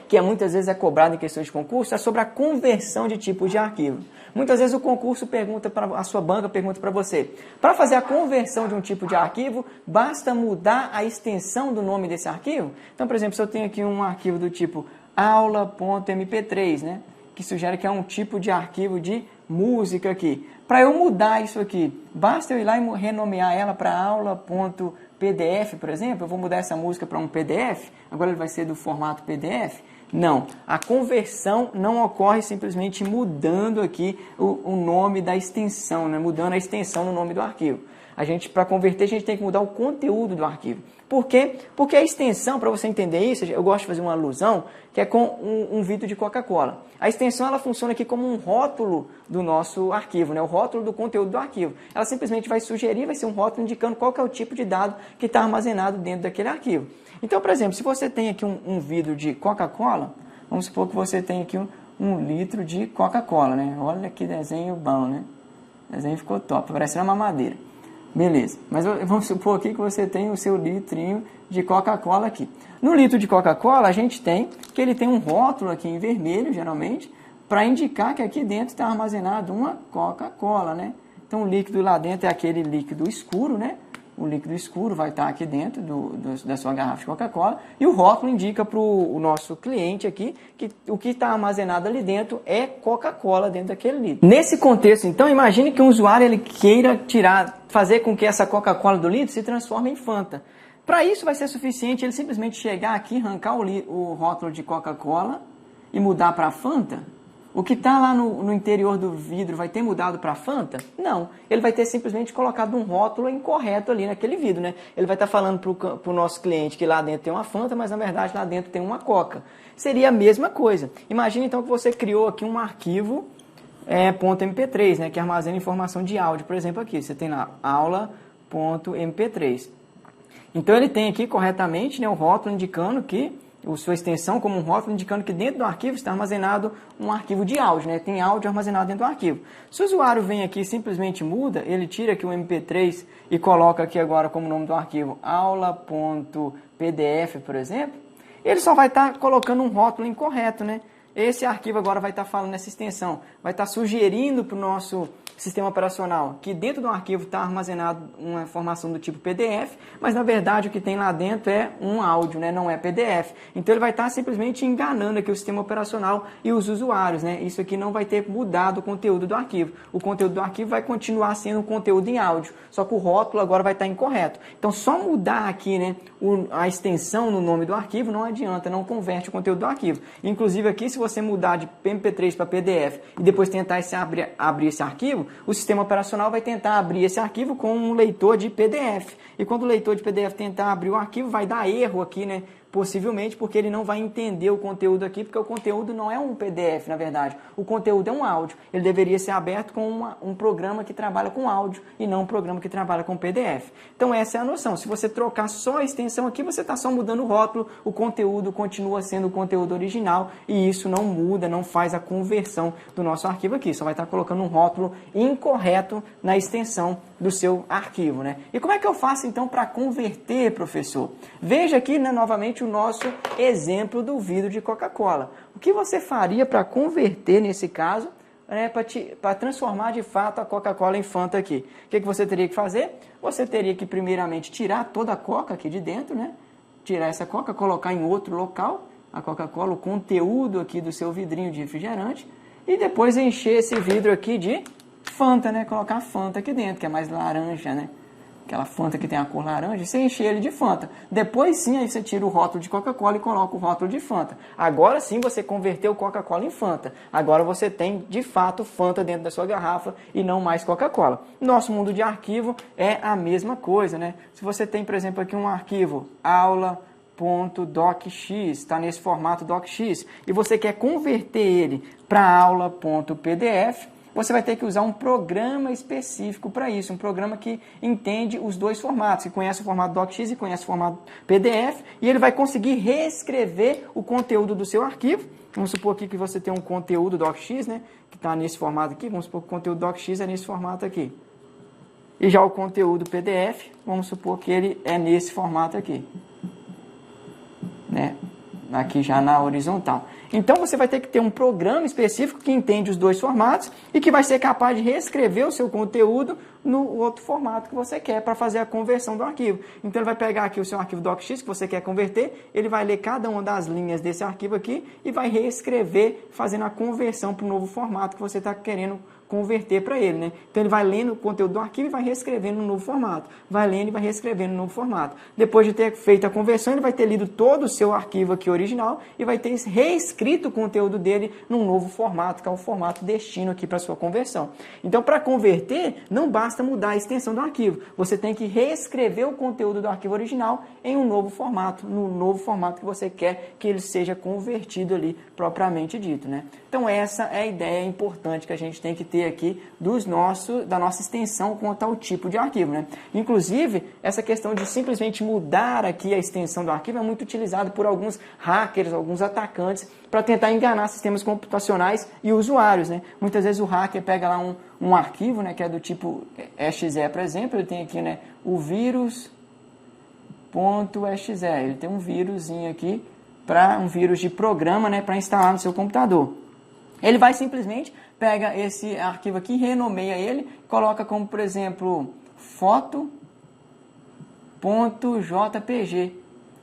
que muitas vezes é cobrado em questões de concurso, é sobre a conversão de tipos de arquivo. Muitas vezes o concurso pergunta a sua banca pergunta para você, para fazer a conversão de um tipo de arquivo, basta mudar a extensão do nome desse arquivo? Então, por exemplo, se eu tenho aqui um arquivo do tipo aula.mp3, né, que sugere que é um tipo de arquivo de música aqui. Para eu mudar isso aqui, basta eu ir lá e renomear ela para aula.pdf, por exemplo, eu vou mudar essa música para um PDF, agora ele vai ser do formato PDF. Não, a conversão não ocorre simplesmente mudando aqui o nome da extensão, né? Mudando a extensão no nome do arquivo. Para converter, a gente tem que mudar o conteúdo do arquivo. Por quê? Porque a extensão, para você entender isso, eu gosto de fazer uma alusão, que é com um vidro de Coca-Cola. A extensão ela funciona aqui como um rótulo do nosso arquivo, né? O rótulo do conteúdo do arquivo. Ela simplesmente vai sugerir, vai ser um rótulo indicando qual que é o tipo de dado que está armazenado dentro daquele arquivo. Então, por exemplo, se você tem aqui um vidro de Coca-Cola, vamos supor que você tem aqui um litro de Coca-Cola, né? Olha que desenho bom, né? O desenho ficou top, parecendo uma mamadeira. Beleza, mas vamos supor aqui que você tem o seu litrinho de Coca-Cola aqui. No litro de Coca-Cola, a gente tem que ele tem um rótulo aqui em vermelho, geralmente, para indicar que aqui dentro está armazenado uma Coca-Cola, né? Então, o líquido lá dentro é aquele líquido escuro, né? O líquido escuro vai estar aqui dentro da sua garrafa de Coca-Cola e o rótulo indica para o nosso cliente aqui que o que está armazenado ali dentro é Coca-Cola dentro daquele litro. Nesse contexto, então, imagine que um usuário ele queira fazer com que essa Coca-Cola do litro se transforme em Fanta. Para isso vai ser suficiente ele simplesmente chegar aqui, arrancar o rótulo de Coca-Cola e mudar para Fanta? O que está lá no interior do vidro vai ter mudado para Fanta? Não. Ele vai ter simplesmente colocado um rótulo incorreto ali naquele vidro, né? Ele vai estar falando para o nosso cliente que lá dentro tem uma Fanta, mas na verdade lá dentro tem uma Coca. Seria a mesma coisa. Imagine então que você criou aqui um arquivo .mp3, né? Que armazena informação de áudio. Por exemplo, aqui você tem lá aula.mp3. Então ele tem aqui corretamente, né, o rótulo indicando que sua extensão como um rótulo indicando que dentro do arquivo está armazenado um arquivo de áudio, né? Tem áudio armazenado dentro do arquivo. Se o usuário vem aqui e simplesmente muda, ele tira aqui o MP3 e coloca aqui agora como nome do arquivo aula.pdf, por exemplo, ele só vai estar colocando um rótulo incorreto, né? esse arquivo agora vai estar falando nessa extensão, vai estar sugerindo para o nosso sistema operacional que dentro do arquivo está armazenado uma informação do tipo PDF, mas na verdade o que tem lá dentro é um áudio, né? Não é PDF. Então ele vai estar simplesmente enganando aqui o sistema operacional e os usuários, né? Isso aqui não vai ter mudado o conteúdo do arquivo. O conteúdo do arquivo vai continuar sendo um conteúdo em áudio, só que o rótulo agora vai estar incorreto. Então só mudar aqui, né, a extensão no nome do arquivo não adianta, não converte o conteúdo do arquivo. Inclusive aqui, se você mudar de MP3 para PDF e depois tentar abrir esse arquivo, o sistema operacional vai tentar abrir esse arquivo com um leitor de PDF. E quando o leitor de PDF tentar abrir o arquivo, vai dar erro aqui, né? Possivelmente porque ele não vai entender o conteúdo aqui, porque o conteúdo não é um PDF, na verdade. O conteúdo é um áudio. Ele deveria ser aberto com um programa que trabalha com áudio e não um programa que trabalha com PDF. Então essa é a noção. Se você trocar só a extensão aqui, você está só mudando o rótulo, o conteúdo continua sendo o conteúdo original e isso não muda, não faz a conversão do nosso arquivo aqui. Só vai estar colocando um rótulo incorreto na extensão do seu arquivo, né? E como é que eu faço então para converter, professor? Veja aqui, né, novamente o nosso exemplo do vidro de Coca-Cola. O que você faria para converter nesse caso, né, para transformar de fato a Coca-Cola em Fanta aqui? O que você teria que fazer? Você teria que primeiramente tirar toda a Coca aqui de dentro, né? Tirar essa Coca, colocar em outro local a Coca-Cola, o conteúdo aqui do seu vidrinho de refrigerante e depois encher esse vidro aqui de Fanta, né? Colocar Fanta aqui dentro, que é mais laranja, né? Aquela Fanta que tem a cor laranja, você enche ele de Fanta. Depois sim, aí você tira o rótulo de Coca-Cola e coloca o rótulo de Fanta. Agora sim você converteu Coca-Cola em Fanta. Agora você tem, de fato, Fanta dentro da sua garrafa e não mais Coca-Cola. Nosso mundo de arquivo é a mesma coisa, né? Se você tem, por exemplo, aqui um arquivo aula.docx, está nesse formato docx, e você quer converter ele para aula.pdf, você vai ter que usar um programa específico para isso, um programa que entende os dois formatos, que conhece o formato docx e conhece o formato PDF, e ele vai conseguir reescrever o conteúdo do seu arquivo. Vamos supor aqui que você tem um conteúdo docx, né, que está nesse formato aqui, vamos supor que o conteúdo docx é nesse formato aqui. E já o conteúdo PDF, vamos supor que ele é nesse formato aqui, né, aqui já na horizontal. Então você vai ter que ter um programa específico que entende os dois formatos e que vai ser capaz de reescrever o seu conteúdo no outro formato que você quer para fazer a conversão do arquivo. Então ele vai pegar aqui o seu arquivo docx que você quer converter, ele vai ler cada uma das linhas desse arquivo aqui e vai reescrever, fazendo a conversão para o novo formato que você está querendo converter para ele, né? Então ele vai lendo o conteúdo do arquivo e vai reescrevendo no novo formato. Vai lendo e vai reescrevendo no novo formato. Depois de ter feito a conversão, ele vai ter lido todo o seu arquivo aqui original e vai ter reescrito o conteúdo dele num novo formato, que é o formato destino aqui para sua conversão. Então, para converter, não basta mudar a extensão do arquivo. Você tem que reescrever o conteúdo do arquivo original em um novo formato, no novo formato que você quer que ele seja convertido ali, propriamente dito, né? Então, essa é a ideia importante que a gente tem que ter aqui da nossa extensão quanto ao tipo de arquivo, né? Inclusive, essa questão de simplesmente mudar aqui a extensão do arquivo é muito utilizado por alguns hackers, alguns atacantes, para tentar enganar sistemas computacionais e usuários, né? Muitas vezes o hacker pega lá um arquivo, né, que é do tipo exe, por exemplo, ele tem aqui, né, o vírus.exe, ele tem um vírusinho aqui, um vírus de programa, né, para instalar no seu computador. Ele vai simplesmente pega esse arquivo aqui, renomeia ele, coloca como, por exemplo, foto.jpg,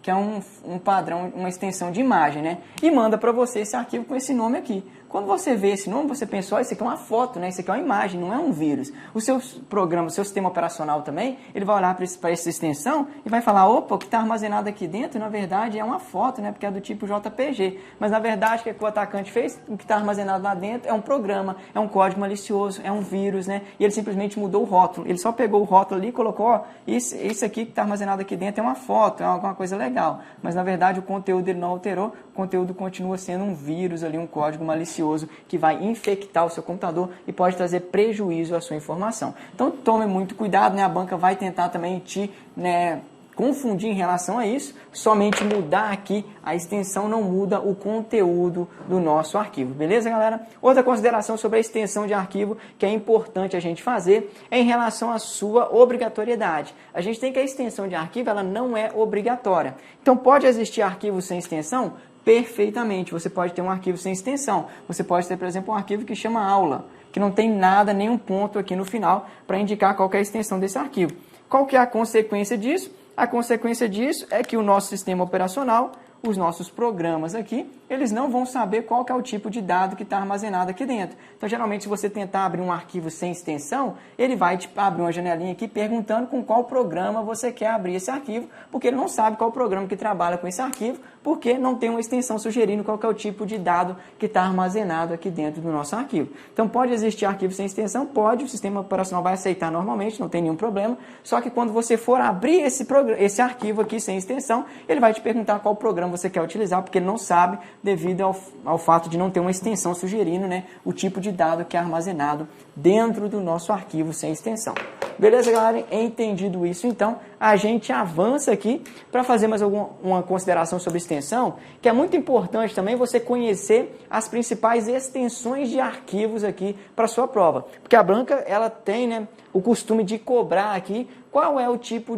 que é um padrão, uma extensão de imagem, né? E manda para você esse arquivo com esse nome aqui. Quando você vê esse nome, você pensa, isso aqui é uma foto, né? Isso aqui é uma imagem, não é um vírus. O seu programa, o seu sistema operacional também, ele vai olhar para essa extensão e vai falar, opa, o que está armazenado aqui dentro, na verdade, é uma foto, né? Porque é do tipo JPG. Mas, na verdade, o que o atacante fez? O que está armazenado lá dentro é um programa, é um código malicioso, é um vírus, né? E ele simplesmente mudou o rótulo. Ele só pegou o rótulo ali e colocou, ó, isso aqui que está armazenado aqui dentro é uma foto, é alguma coisa legal. Mas, na verdade, o conteúdo ele não alterou, o conteúdo continua sendo um vírus ali, um código malicioso que vai infectar o seu computador e pode trazer prejuízo à sua informação. Então tome muito cuidado, né? A banca vai tentar também te, né, confundir em relação a isso. Somente mudar aqui a extensão não muda o conteúdo do nosso arquivo. Beleza, galera? Outra consideração sobre a extensão de arquivo que é importante a gente fazer é em relação à sua obrigatoriedade. A gente tem que a extensão de arquivo ela não é obrigatória. Então pode existir arquivo sem extensão? Perfeitamente. Você pode ter um arquivo sem extensão. Você pode ter, por exemplo, um arquivo que chama aula, que não tem nada, nenhum ponto aqui no final para indicar qual que é a extensão desse arquivo. Qual que é a consequência disso? A consequência disso é que o nosso sistema operacional, os nossos programas aqui, eles não vão saber qual que é o tipo de dado que está armazenado aqui dentro. Então, geralmente, se você tentar abrir um arquivo sem extensão, ele vai te abrir uma janelinha aqui perguntando com qual programa você quer abrir esse arquivo, porque ele não sabe qual programa que trabalha com esse arquivo, porque não tem uma extensão sugerindo qual que é o tipo de dado que está armazenado aqui dentro do nosso arquivo. Então, pode existir arquivo sem extensão? Pode, o sistema operacional vai aceitar normalmente, não tem nenhum problema, só que quando você for abrir esse arquivo aqui sem extensão, ele vai te perguntar qual programa você quer utilizar, porque ele não sabe, devido ao fato de não ter uma extensão sugerindo, né, o tipo de dado que é armazenado dentro do nosso arquivo sem extensão. Beleza, galera? Entendido isso, então, a gente avança aqui para fazer mais uma consideração sobre extensão, que é muito importante também você conhecer as principais extensões de arquivos aqui para sua prova. Porque a Blanca, ela tem, né, o costume de cobrar aqui qual é o tipo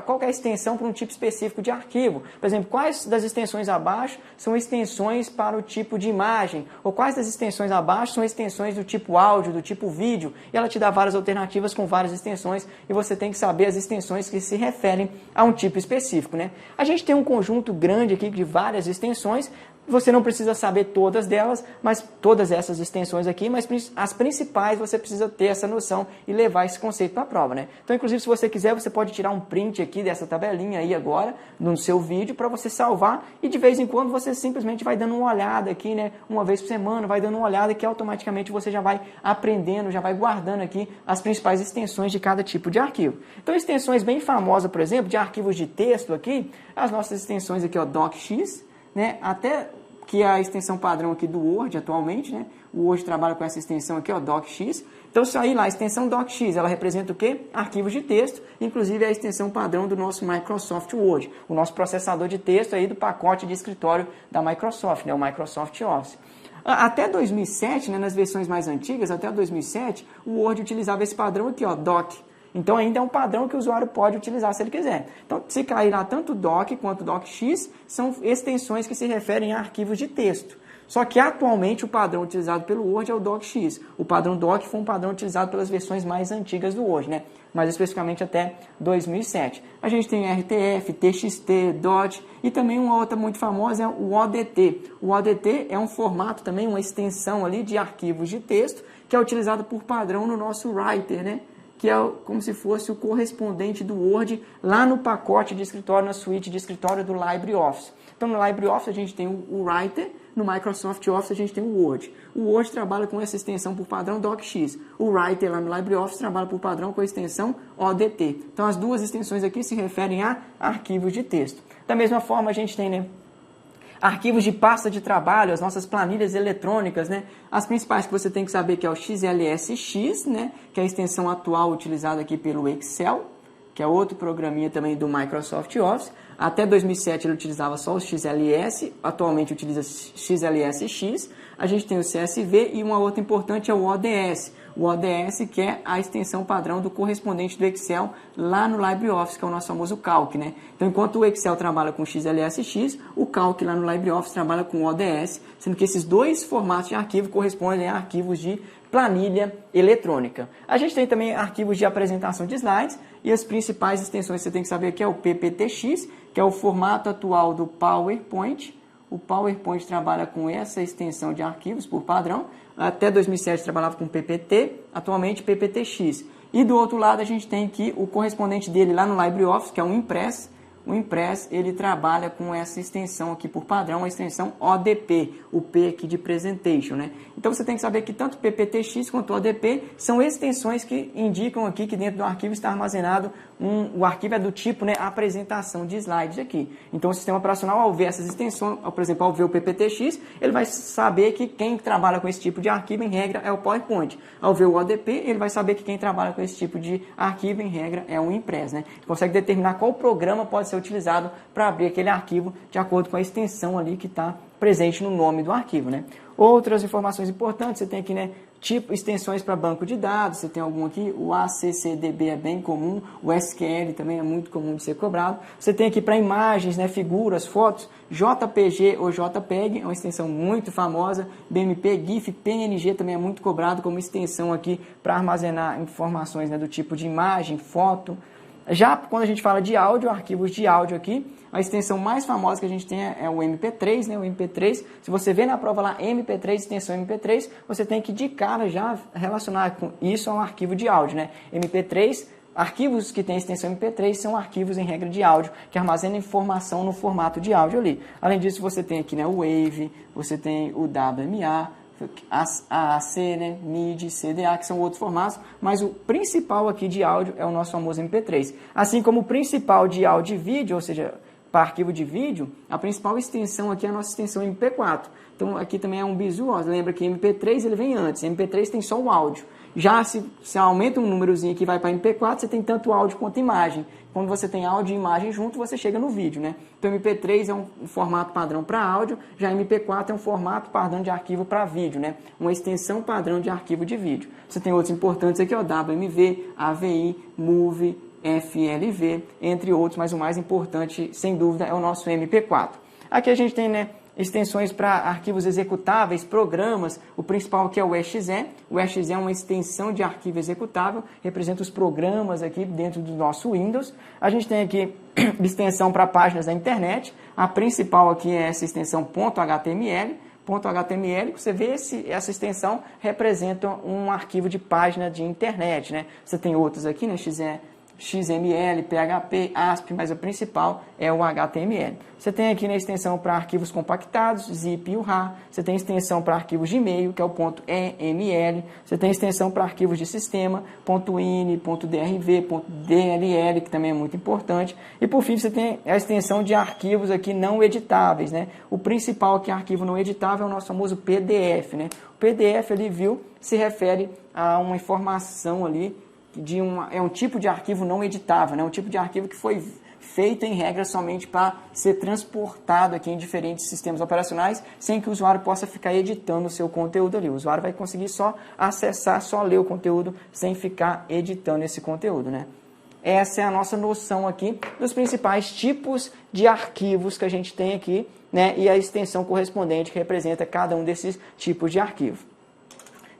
qual é a extensão para um tipo específico de arquivo. Por exemplo, quais das extensões abaixo são extensões para o tipo de imagem, ou quais das extensões abaixo são extensões do tipo áudio, do tipo vídeo, e ela te dá várias alternativas com várias extensões, e você tem que saber as extensões que se referem a um tipo específico, né? A gente tem um conjunto grande aqui de várias extensões. Você não precisa saber todas delas, mas todas essas extensões aqui, mas as principais você precisa ter essa noção e levar esse conceito para a prova, né? Então, inclusive, se você quiser, você pode tirar um print aqui dessa tabelinha aí agora, no seu vídeo, para você salvar, e de vez em quando você simplesmente vai dando uma olhada aqui, né? Uma vez por semana, vai dando uma olhada que automaticamente você já vai aprendendo, já vai guardando aqui as principais extensões de cada tipo de arquivo. Então, extensões bem famosas, por exemplo, de arquivos de texto aqui, as nossas extensões aqui, ó, docx, né? Até que é a extensão padrão aqui do Word atualmente, né? O Word trabalha com essa extensão aqui, ó, docx. Então, isso aí lá, a extensão docx, ela representa o quê? Arquivos de texto, inclusive é a extensão padrão do nosso Microsoft Word, o nosso processador de texto aí do pacote de escritório da Microsoft, né? O Microsoft Office. Até 2007, né, nas versões mais antigas, até 2007, o Word utilizava esse padrão aqui, ó, doc. Então, ainda é um padrão que o usuário pode utilizar se ele quiser. Então, se cair lá tanto doc quanto docx, são extensões que se referem a arquivos de texto. Só que, atualmente, o padrão utilizado pelo Word é o docx. O padrão doc foi um padrão utilizado pelas versões mais antigas do Word, né? Mais especificamente até 2007. A gente tem RTF, TXT, DOT e também uma outra muito famosa é o ODT. O ODT é um formato também, uma extensão ali de arquivos de texto que é utilizado por padrão no nosso Writer, né? Que é como se fosse o correspondente do Word lá no pacote de escritório, na suíte de escritório do LibreOffice. Então, no LibreOffice a gente tem o Writer, no Microsoft Office a gente tem o Word. O Word trabalha com essa extensão por padrão docx. O Writer lá no LibreOffice trabalha por padrão com a extensão ODT. Então, as duas extensões aqui se referem a arquivos de texto. Da mesma forma, a gente tem, né, arquivos de pasta de trabalho, as nossas planilhas eletrônicas, né? As principais que você tem que saber que é o XLSX, né? Que é a extensão atual utilizada aqui pelo Excel, que é outro programinha também do Microsoft Office. Até 2007 ele utilizava só o XLS, atualmente utiliza XLSX. A gente tem o CSV e uma outra importante é o ODS. O ODS, que é a extensão padrão do correspondente do Excel lá no LibreOffice, que é o nosso famoso Calc, né? Então, enquanto o Excel trabalha com XLSX, o Calc lá no LibreOffice trabalha com ODS, sendo que esses dois formatos de arquivo correspondem a arquivos de planilha eletrônica. A gente tem também arquivos de apresentação de slides e as principais extensões que você tem que saber que é o PPTX, que é o formato atual do PowerPoint. O PowerPoint trabalha com essa extensão de arquivos por padrão. Até 2007 trabalhava com PPT, atualmente PPTX. E do outro lado a gente tem aqui o correspondente dele lá no LibreOffice, que é o Impress. O Impress, ele trabalha com essa extensão aqui por padrão, a extensão ODP, o P aqui de Presentation, né? Então você tem que saber que tanto PPTX quanto ODP são extensões que indicam aqui que dentro do arquivo está armazenado o arquivo é do tipo, né, apresentação de slides aqui. Então o sistema operacional, ao ver essas extensões, por exemplo, ao ver o PPTX, ele vai saber que quem trabalha com esse tipo de arquivo, em regra, é o PowerPoint. Ao ver o ODP, ele vai saber que quem trabalha com esse tipo de arquivo, em regra, é o Impress, né? Ele consegue determinar qual programa pode ser utilizado para abrir aquele arquivo de acordo com a extensão ali que está presente no nome do arquivo, né? Outras informações importantes, você tem aqui, né, Tipo, extensões para banco de dados, você tem algum aqui, o ACCDB é bem comum, o SQL também é muito comum de ser cobrado. Você tem aqui para imagens, né, figuras, fotos, JPG ou JPEG, é uma extensão muito famosa, BMP, GIF, PNG também é muito cobrado como extensão aqui para armazenar informações, né, do tipo de imagem, foto. Já quando a gente fala de áudio, arquivos de áudio aqui, a extensão mais famosa que a gente tem é o MP3, né? O MP3, se você vê na prova lá MP3, extensão MP3, você tem que de cara já relacionar com isso a um arquivo de áudio, né? MP3, arquivos que têm extensão MP3 são arquivos em regra de áudio, que armazenam informação no formato de áudio ali. Além disso, você tem aqui, né, o Wave, você tem o WMA, AAC, né, MIDI, CDA, que são outros formatos, mas o principal aqui de áudio é o nosso famoso MP3. Assim como o principal de áudio e vídeo, ou seja, para arquivo de vídeo, a principal extensão aqui é a nossa extensão MP4. Então aqui também é um bizu, ó, lembra que MP3 ele vem antes, MP3 tem só o áudio. Já se aumenta um númerozinho que vai para MP4, você tem tanto áudio quanto imagem. Quando você tem áudio e imagem junto, você chega no vídeo, né? Então MP3 é um formato padrão para áudio, já MP4 é um formato padrão de arquivo para vídeo, né? Uma extensão padrão de arquivo de vídeo. Você tem outros importantes aqui, ó, WMV, AVI, MOV, FLV, entre outros, mas o mais importante, sem dúvida, é o nosso MP4. Aqui a gente tem, né, extensões para arquivos executáveis, programas, o principal aqui é o exe. O exe é uma extensão de arquivo executável, representa os programas aqui dentro do nosso Windows. A gente tem aqui extensão para páginas da internet, a principal aqui é essa extensão .html. .html, você vê essa extensão representa um arquivo de página de internet, né? Você tem outros aqui, né? XML, PHP, ASP, mas o principal é o HTML. Você tem aqui na extensão para arquivos compactados, zip e URA. Você tem extensão para arquivos de e-mail, que é o .eml. Você tem extensão para arquivos de sistema, .ini, .drv, .dll, que também é muito importante. E por fim, você tem a extensão de arquivos aqui não editáveis, né? O principal aqui, arquivo não editável, é o nosso famoso PDF, né? O PDF, ele se refere a uma informação ali, é um tipo de arquivo não editável, né? Um tipo de arquivo que foi feito em regra somente para ser transportado aqui em diferentes sistemas operacionais, sem que o usuário possa ficar editando o seu conteúdo ali. O usuário vai conseguir só acessar, só ler o conteúdo, sem ficar editando esse conteúdo, né? Essa é a nossa noção aqui dos principais tipos de arquivos que a gente tem aqui, né? E a extensão correspondente que representa cada um desses tipos de arquivo.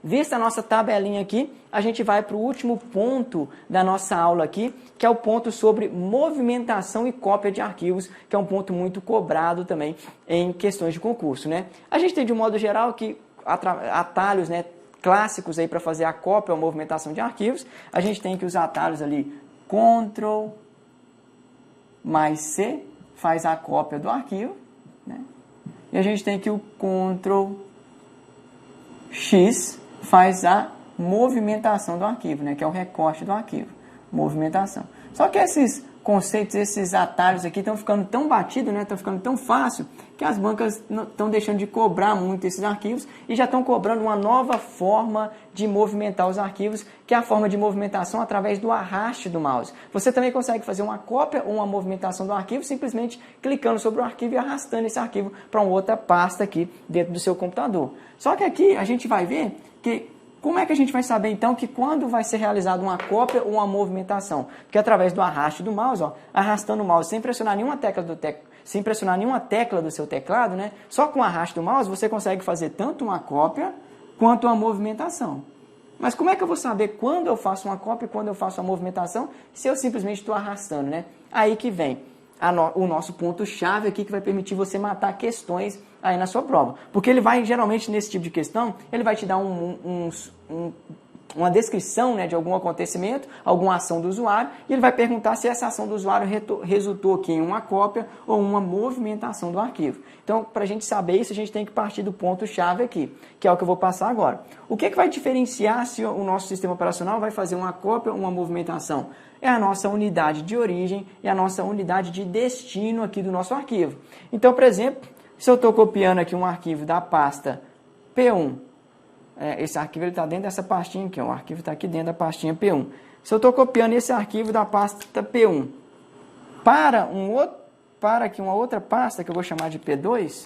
Vista a nossa tabelinha aqui, a gente vai para o último ponto da nossa aula aqui, que é o ponto sobre movimentação e cópia de arquivos, que é um ponto muito cobrado também em questões de concurso, né? A gente tem de um modo geral que atalhos, né, clássicos aí para fazer a cópia ou movimentação de arquivos. A gente tem que os atalhos ali, Ctrl mais C faz a cópia do arquivo, né? E a gente tem que o Ctrl X faz a movimentação do arquivo, né? Que é o recorte do arquivo, movimentação. Só que esses conceitos, esses atalhos aqui estão ficando tão batidos, né? Estão ficando tão fácil que as bancas estão deixando de cobrar muito esses arquivos e já estão cobrando uma nova forma de movimentar os arquivos, que é a forma de movimentação através do arraste do mouse. Você também consegue fazer uma cópia ou uma movimentação do arquivo simplesmente clicando sobre o arquivo e arrastando esse arquivo para uma outra pasta aqui dentro do seu computador. Só que aqui a gente vai ver que como é que a gente vai saber, então, que quando vai ser realizada uma cópia ou uma movimentação? Porque através do arraste do mouse, ó, arrastando o mouse sem pressionar nenhuma tecla do seu teclado, né? Só com o arraste do mouse você consegue fazer tanto uma cópia quanto uma movimentação. Mas como é que eu vou saber quando eu faço uma cópia e quando eu faço uma movimentação se eu simplesmente estou arrastando, né? Aí que vem o nosso ponto-chave aqui que vai permitir você matar questões aí na sua prova. Porque ele vai, geralmente, nesse tipo de questão, ele vai te dar uma descrição, né, de algum acontecimento, alguma ação do usuário, e ele vai perguntar se essa ação do usuário resultou aqui em uma cópia ou uma movimentação do arquivo. Então, para a gente saber isso, a gente tem que partir do ponto-chave aqui, que é o que eu vou passar agora. O que vai diferenciar se o nosso sistema operacional vai fazer uma cópia ou uma movimentação? É a nossa unidade de origem e a nossa unidade de destino aqui do nosso arquivo. Então, por exemplo, se eu estou copiando aqui um arquivo da pasta P1, esse arquivo está dentro dessa pastinha aqui, ó, o arquivo está aqui dentro da pastinha P1. Se eu estou copiando esse arquivo da pasta P1 para aqui uma outra pasta que eu vou chamar de P2,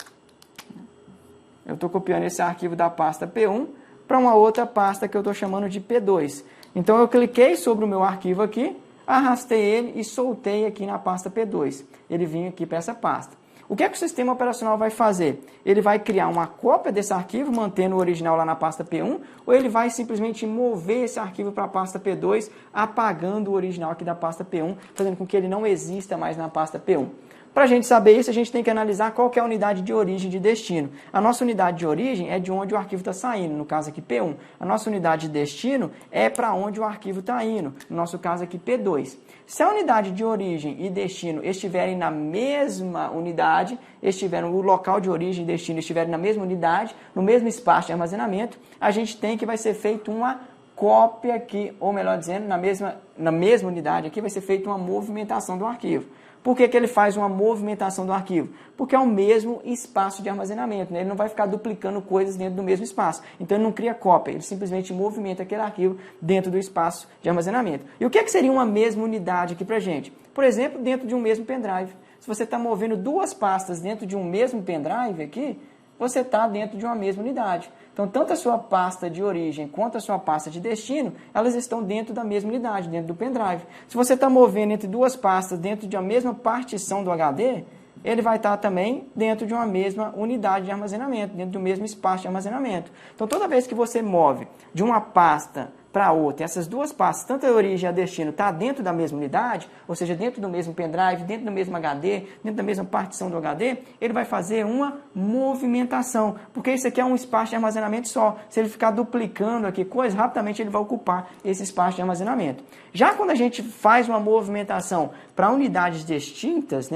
eu estou copiando esse arquivo da pasta P1 para uma outra pasta que eu estou chamando de P2. Então eu cliquei sobre o meu arquivo aqui, arrastei ele e soltei aqui na pasta P2. Ele vinha aqui para essa pasta. O que é que o sistema operacional vai fazer? Ele vai criar uma cópia desse arquivo, mantendo o original lá na pasta P1, ou ele vai simplesmente mover esse arquivo para a pasta P2, apagando o original aqui da pasta P1, fazendo com que ele não exista mais na pasta P1. Para a gente saber isso, a gente tem que analisar qual que é a unidade de origem e de destino. A nossa unidade de origem é de onde o arquivo está saindo, no caso aqui P1. A nossa unidade de destino é para onde o arquivo está indo, no nosso caso aqui P2. Se a unidade de origem e destino estiverem na mesma unidade, o local de origem e destino estiverem na mesma unidade, no mesmo espaço de armazenamento, a gente tem que vai ser feita uma cópia aqui, ou melhor dizendo, na mesma unidade aqui vai ser feita uma movimentação do arquivo. Por que ele faz uma movimentação do arquivo? Porque é o mesmo espaço de armazenamento, né? Ele não vai ficar duplicando coisas dentro do mesmo espaço. Então ele não cria cópia, ele simplesmente movimenta aquele arquivo dentro do espaço de armazenamento. E o que seria uma mesma unidade aqui para a gente? Por exemplo, dentro de um mesmo pendrive. Se você está movendo duas pastas dentro de um mesmo pendrive aqui, você está dentro de uma mesma unidade. Então, tanto a sua pasta de origem quanto a sua pasta de destino, elas estão dentro da mesma unidade, dentro do pendrive. Se você está movendo entre duas pastas dentro de uma mesma partição do HD, ele vai estar também dentro de uma mesma unidade de armazenamento, dentro do mesmo espaço de armazenamento. Então, toda vez que você move de uma pasta para outra, essas duas pastas, tanto a origem e a destino, está dentro da mesma unidade, ou seja, dentro do mesmo pendrive, dentro do mesmo HD, dentro da mesma partição do HD, ele vai fazer uma movimentação, porque isso aqui é um espaço de armazenamento só. Se ele ficar duplicando aqui coisas, rapidamente ele vai ocupar esse espaço de armazenamento. Já quando a gente faz uma movimentação para unidades distintas,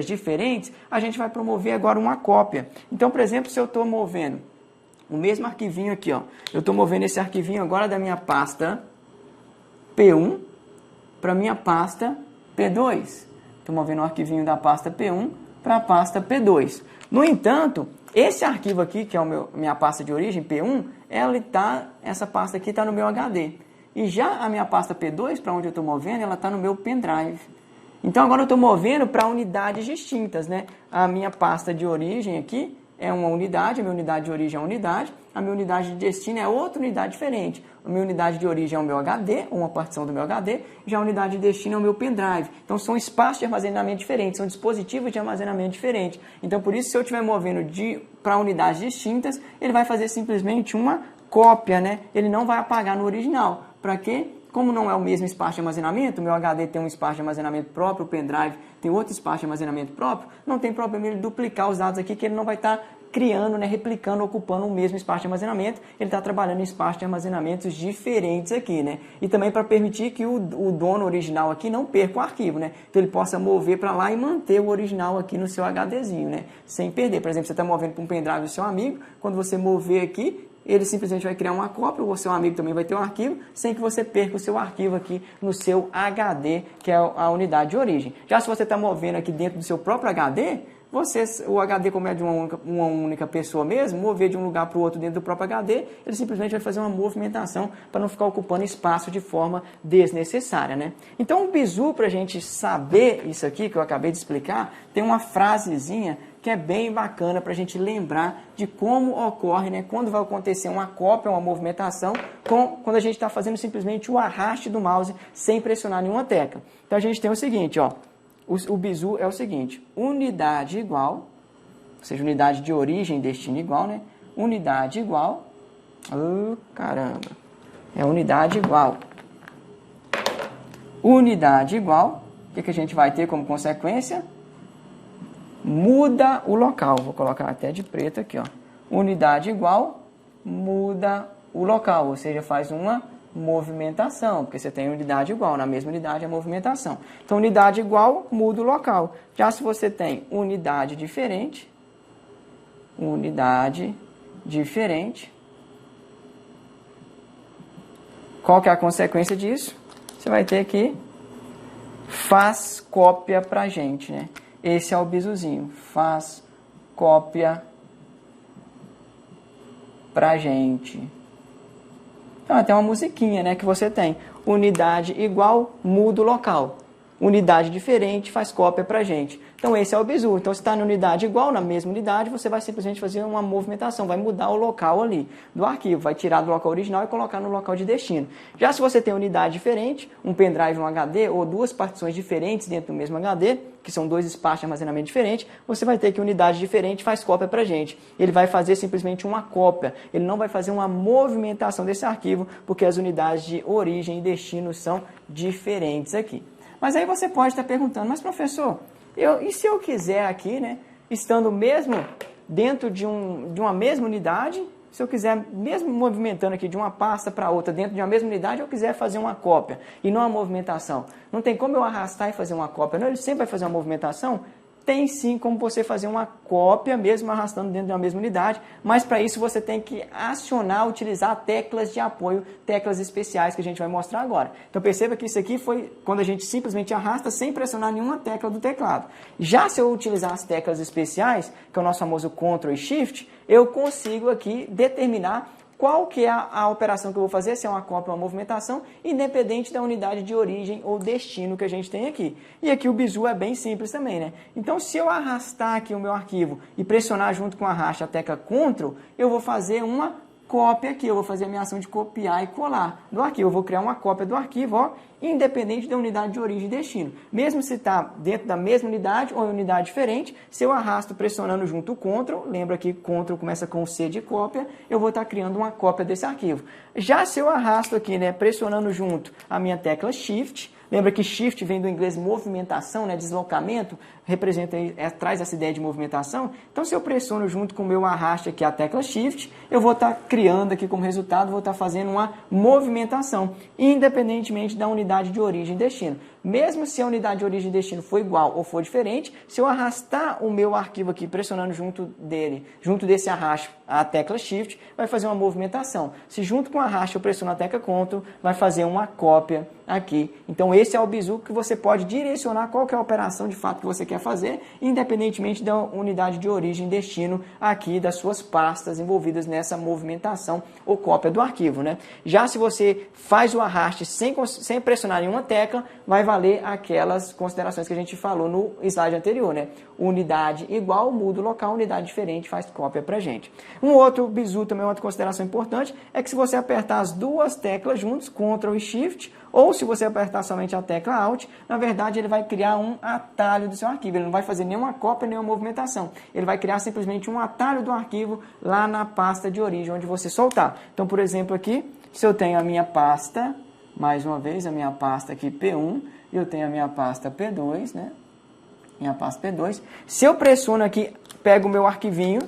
diferentes, a gente vai promover agora uma cópia. Então, por exemplo, se eu estou movendo o mesmo arquivinho aqui, ó. Eu estou movendo esse arquivinho agora da minha pasta P1 para a minha pasta P2. Estou movendo o arquivinho da pasta P1 para a pasta P2. No entanto, esse arquivo aqui, que é minha pasta de origem, P1, essa pasta aqui está no meu HD. E já a minha pasta P2, para onde eu estou movendo, ela está no meu pendrive. Então, agora eu estou movendo para unidades distintas, né? A minha pasta de origem aqui é uma unidade, a minha unidade de origem é uma unidade, a minha unidade de destino é outra unidade diferente. A minha unidade de origem é o meu HD, uma partição do meu HD, já a unidade de destino é o meu pendrive. Então, são espaços de armazenamento diferentes, são dispositivos de armazenamento diferentes. Então, por isso, se eu estiver movendo para unidades distintas, ele vai fazer simplesmente uma cópia, né? Ele não vai apagar no original. Para quê? Como não é o mesmo espaço de armazenamento, o meu HD tem um espaço de armazenamento próprio, o pendrive tem outro espaço de armazenamento próprio, não tem problema ele duplicar os dados aqui, que ele não vai estar criando, né, replicando, ocupando o mesmo espaço de armazenamento, ele está trabalhando em espaços de armazenamentos diferentes aqui, né? E também para permitir que o dono original aqui não perca o arquivo, né? Então ele possa mover para lá e manter o original aqui no seu HDzinho, né? Sem perder. Por exemplo, você está movendo para um pendrive do seu amigo, quando você mover aqui, ele simplesmente vai criar uma cópia, o seu amigo também vai ter um arquivo, sem que você perca o seu arquivo aqui no seu HD, que é a unidade de origem. Já se você está movendo aqui dentro do seu próprio HD, o HD, como é de uma única pessoa mesmo, mover de um lugar para o outro dentro do próprio HD, ele simplesmente vai fazer uma movimentação para não ficar ocupando espaço de forma desnecessária, né? Então, o bizu, para a gente saber isso aqui, que eu acabei de explicar, tem uma frasezinha que é bem bacana para a gente lembrar de como ocorre, né, quando vai acontecer uma cópia, uma movimentação, quando a gente está fazendo simplesmente o arraste do mouse sem pressionar nenhuma tecla. Então, a gente tem o seguinte, ó, o bizu é o seguinte, unidade igual, ou seja, unidade de origem e destino igual, né? Unidade igual, caramba, é unidade igual. Unidade igual, o que a gente vai ter como consequência? Muda o local, vou colocar até de preto aqui, ó. Unidade igual, muda o local, ou seja, faz uma movimentação, porque você tem unidade igual, na mesma unidade é movimentação. Então, unidade igual, muda o local. Já se você tem unidade diferente, qual que é a consequência disso? Você vai ter que faz cópia pra gente, né? Esse é o bizuzinho, faz cópia pra gente. Então, até uma musiquinha, né, que você tem. Unidade igual, muda o local. unidade diferente faz cópia para a gente. Então esse é o bizu. Então se está na unidade igual, na mesma unidade, você vai simplesmente fazer uma movimentação, vai mudar o local ali do arquivo, vai tirar do local original e colocar no local de destino. Já se você tem unidade diferente, um pendrive, um HD ou duas partições diferentes dentro do mesmo HD, que são dois espaços de armazenamento diferentes, você vai ter que unidade diferente faz cópia para a gente. Ele vai fazer simplesmente uma cópia, ele não vai fazer uma movimentação desse arquivo, porque as unidades de origem e destino são diferentes aqui. Mas aí você pode estar perguntando, mas professor, e se eu quiser aqui, né, estando mesmo dentro de uma mesma unidade, se eu quiser, mesmo movimentando aqui de uma pasta para outra dentro de uma mesma unidade, eu quiser fazer uma cópia e não uma movimentação, não tem como eu arrastar e fazer uma cópia, não, ele sempre vai fazer uma movimentação? Tem sim como você fazer uma cópia, mesmo arrastando dentro de uma mesma unidade, mas para isso você tem que acionar, utilizar teclas de apoio, teclas especiais que a gente vai mostrar agora. Então perceba que isso aqui foi quando a gente simplesmente arrasta sem pressionar nenhuma tecla do teclado. Já se eu utilizar as teclas especiais, que é o nosso famoso Ctrl e Shift, eu consigo aqui determinar qual que é a operação que eu vou fazer, se é uma cópia ou uma movimentação, independente da unidade de origem ou destino que a gente tem aqui. E aqui o bizu é bem simples também, né? Então, se eu arrastar aqui o meu arquivo e pressionar junto com a arraste a tecla Ctrl, eu vou fazer uma cópia aqui, eu vou fazer a minha ação de copiar e colar do arquivo. Eu vou criar uma cópia do arquivo, ó, independente da unidade de origem e destino. Mesmo se está dentro da mesma unidade ou em unidade diferente, se eu arrasto pressionando junto o Ctrl, lembra que Ctrl começa com C de cópia, eu vou estar criando uma cópia desse arquivo. Já se eu arrasto aqui, né, pressionando junto a minha tecla Shift, lembra que Shift vem do inglês movimentação, né, deslocamento, representa, traz essa ideia de movimentação. Então, se eu pressiono junto com o meu arraste aqui a tecla Shift, eu vou estar criando aqui como resultado, vou estar fazendo uma movimentação, independentemente da unidade de origem e destino. Mesmo se a unidade de origem e destino for igual ou for diferente, se eu arrastar o meu arquivo aqui, pressionando junto desse arraste a tecla Shift, vai fazer uma movimentação. Se junto com o arraste eu pressiono a tecla Ctrl, vai fazer uma cópia aqui. Então esse é o bizu que você pode direcionar qual que é a operação de fato que você quer fazer, independentemente da unidade de origem e destino aqui das suas pastas envolvidas nessa movimentação ou cópia do arquivo, né? Já se você faz o arraste sem pressionar nenhuma tecla, vai valer aquelas considerações que a gente falou no slide anterior, né? Unidade igual, muda o local, unidade diferente, faz cópia pra gente. Um outro bizu, também outra consideração importante, é que se você apertar as duas teclas juntos, Ctrl e Shift, ou se você apertar somente a tecla Alt, na verdade ele vai criar um atalho do seu arquivo. Ele não vai fazer nenhuma cópia, nenhuma movimentação. Ele vai criar simplesmente um atalho do arquivo lá na pasta de origem, onde você soltar. Então, por exemplo, aqui, se eu tenho a minha pasta, mais uma vez, a minha pasta aqui P1, eu tenho a minha pasta P2, né? Minha pasta P2. Se eu pressiono aqui, pego o meu arquivinho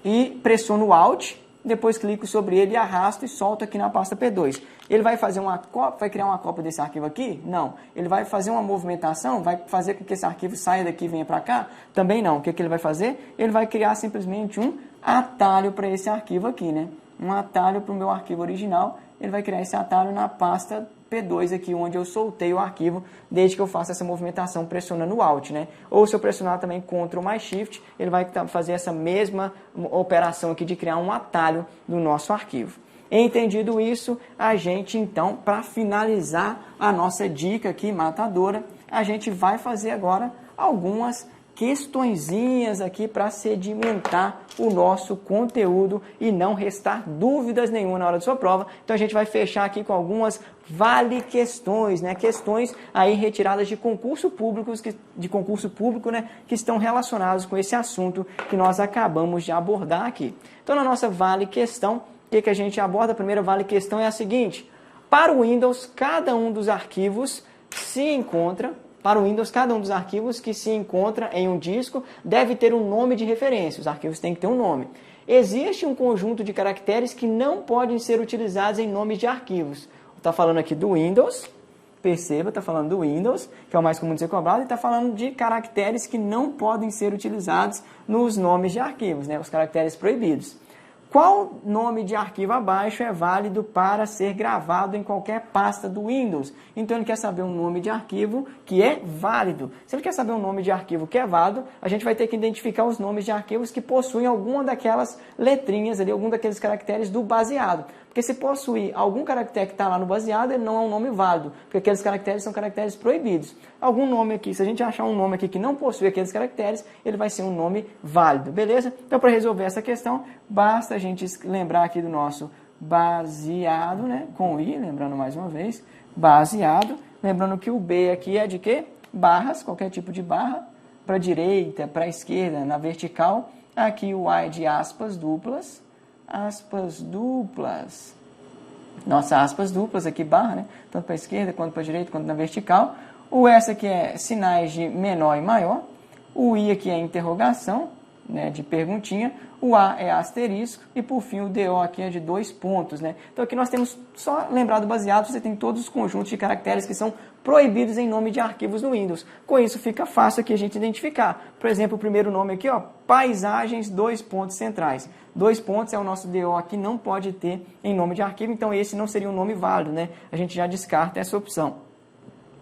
e pressiono o Alt, depois clico sobre ele e arrasto e solto aqui na pasta P2. Ele vai fazer uma cópia, vai criar uma cópia desse arquivo aqui? Não. Ele vai fazer uma movimentação, vai fazer com que esse arquivo saia daqui e venha para cá? Também não. O que ele vai fazer? Ele vai criar simplesmente um atalho para esse arquivo aqui, né? Um atalho para o meu arquivo original. Ele vai criar esse atalho na pasta P2 aqui, onde eu soltei o arquivo, desde que eu faça essa movimentação pressionando o Alt, né? Ou se eu pressionar também Ctrl mais Shift, ele vai fazer essa mesma operação aqui de criar um atalho do nosso arquivo. Entendido isso, a gente então, para finalizar a nossa dica aqui matadora, a gente vai fazer agora algumas questõezinhas aqui para sedimentar o nosso conteúdo e não restar dúvidas nenhuma na hora da sua prova. Então a gente vai fechar aqui com algumas vale questões, né? Questões aí retiradas de concurso público, né? Que estão relacionados com esse assunto que nós acabamos de abordar aqui. Então na nossa vale questão, o que a gente aborda? A primeira vale questão é a seguinte: para o Windows, cada um dos arquivos que se encontra em um disco deve ter um nome de referência. Os arquivos têm que ter um nome. Existe um conjunto de caracteres que não podem ser utilizados em nomes de arquivos. Está falando aqui do Windows, perceba, está falando do Windows, que é o mais comum de ser cobrado, e está falando de caracteres que não podem ser utilizados nos nomes de arquivos, né? Os caracteres proibidos. Qual nome de arquivo abaixo é válido para ser gravado em qualquer pasta do Windows? Então ele quer saber um nome de arquivo que é válido. Se ele quer saber um nome de arquivo que é válido, a gente vai ter que identificar os nomes de arquivos que possuem alguma daquelas letrinhas ali, algum daqueles caracteres do baseado. Porque se possuir algum caractere que está lá no baseado, ele não é um nome válido, porque aqueles caracteres são caracteres proibidos. Algum nome aqui, se a gente achar um nome aqui que não possui aqueles caracteres, ele vai ser um nome válido, beleza? Então, para resolver essa questão, basta a gente lembrar aqui do nosso baseado, né? Com I, lembrando mais uma vez, baseado. Lembrando que o B aqui é de quê? Barras, qualquer tipo de barra, para a direita, para a esquerda, na vertical. Aqui o A é de aspas duplas. Aspas duplas. Nossa, aspas duplas aqui, barra, né? Tanto para a esquerda, quanto para a direita, quanto na vertical. O S aqui é sinais de menor e maior. O I aqui é interrogação, né? De perguntinha. O A é asterisco. E por fim o DO aqui é de 2 pontos, né? Então aqui nós temos, só lembrar do baseado, você tem todos os conjuntos de caracteres que são proibidos em nome de arquivos no Windows. Com isso fica fácil aqui a gente identificar. Por exemplo, o primeiro nome aqui, ó, paisagens, 2 pontos centrais. 2 pontos é o nosso DO aqui, não pode ter em nome de arquivo, então esse não seria um nome válido, né? A gente já descarta essa opção.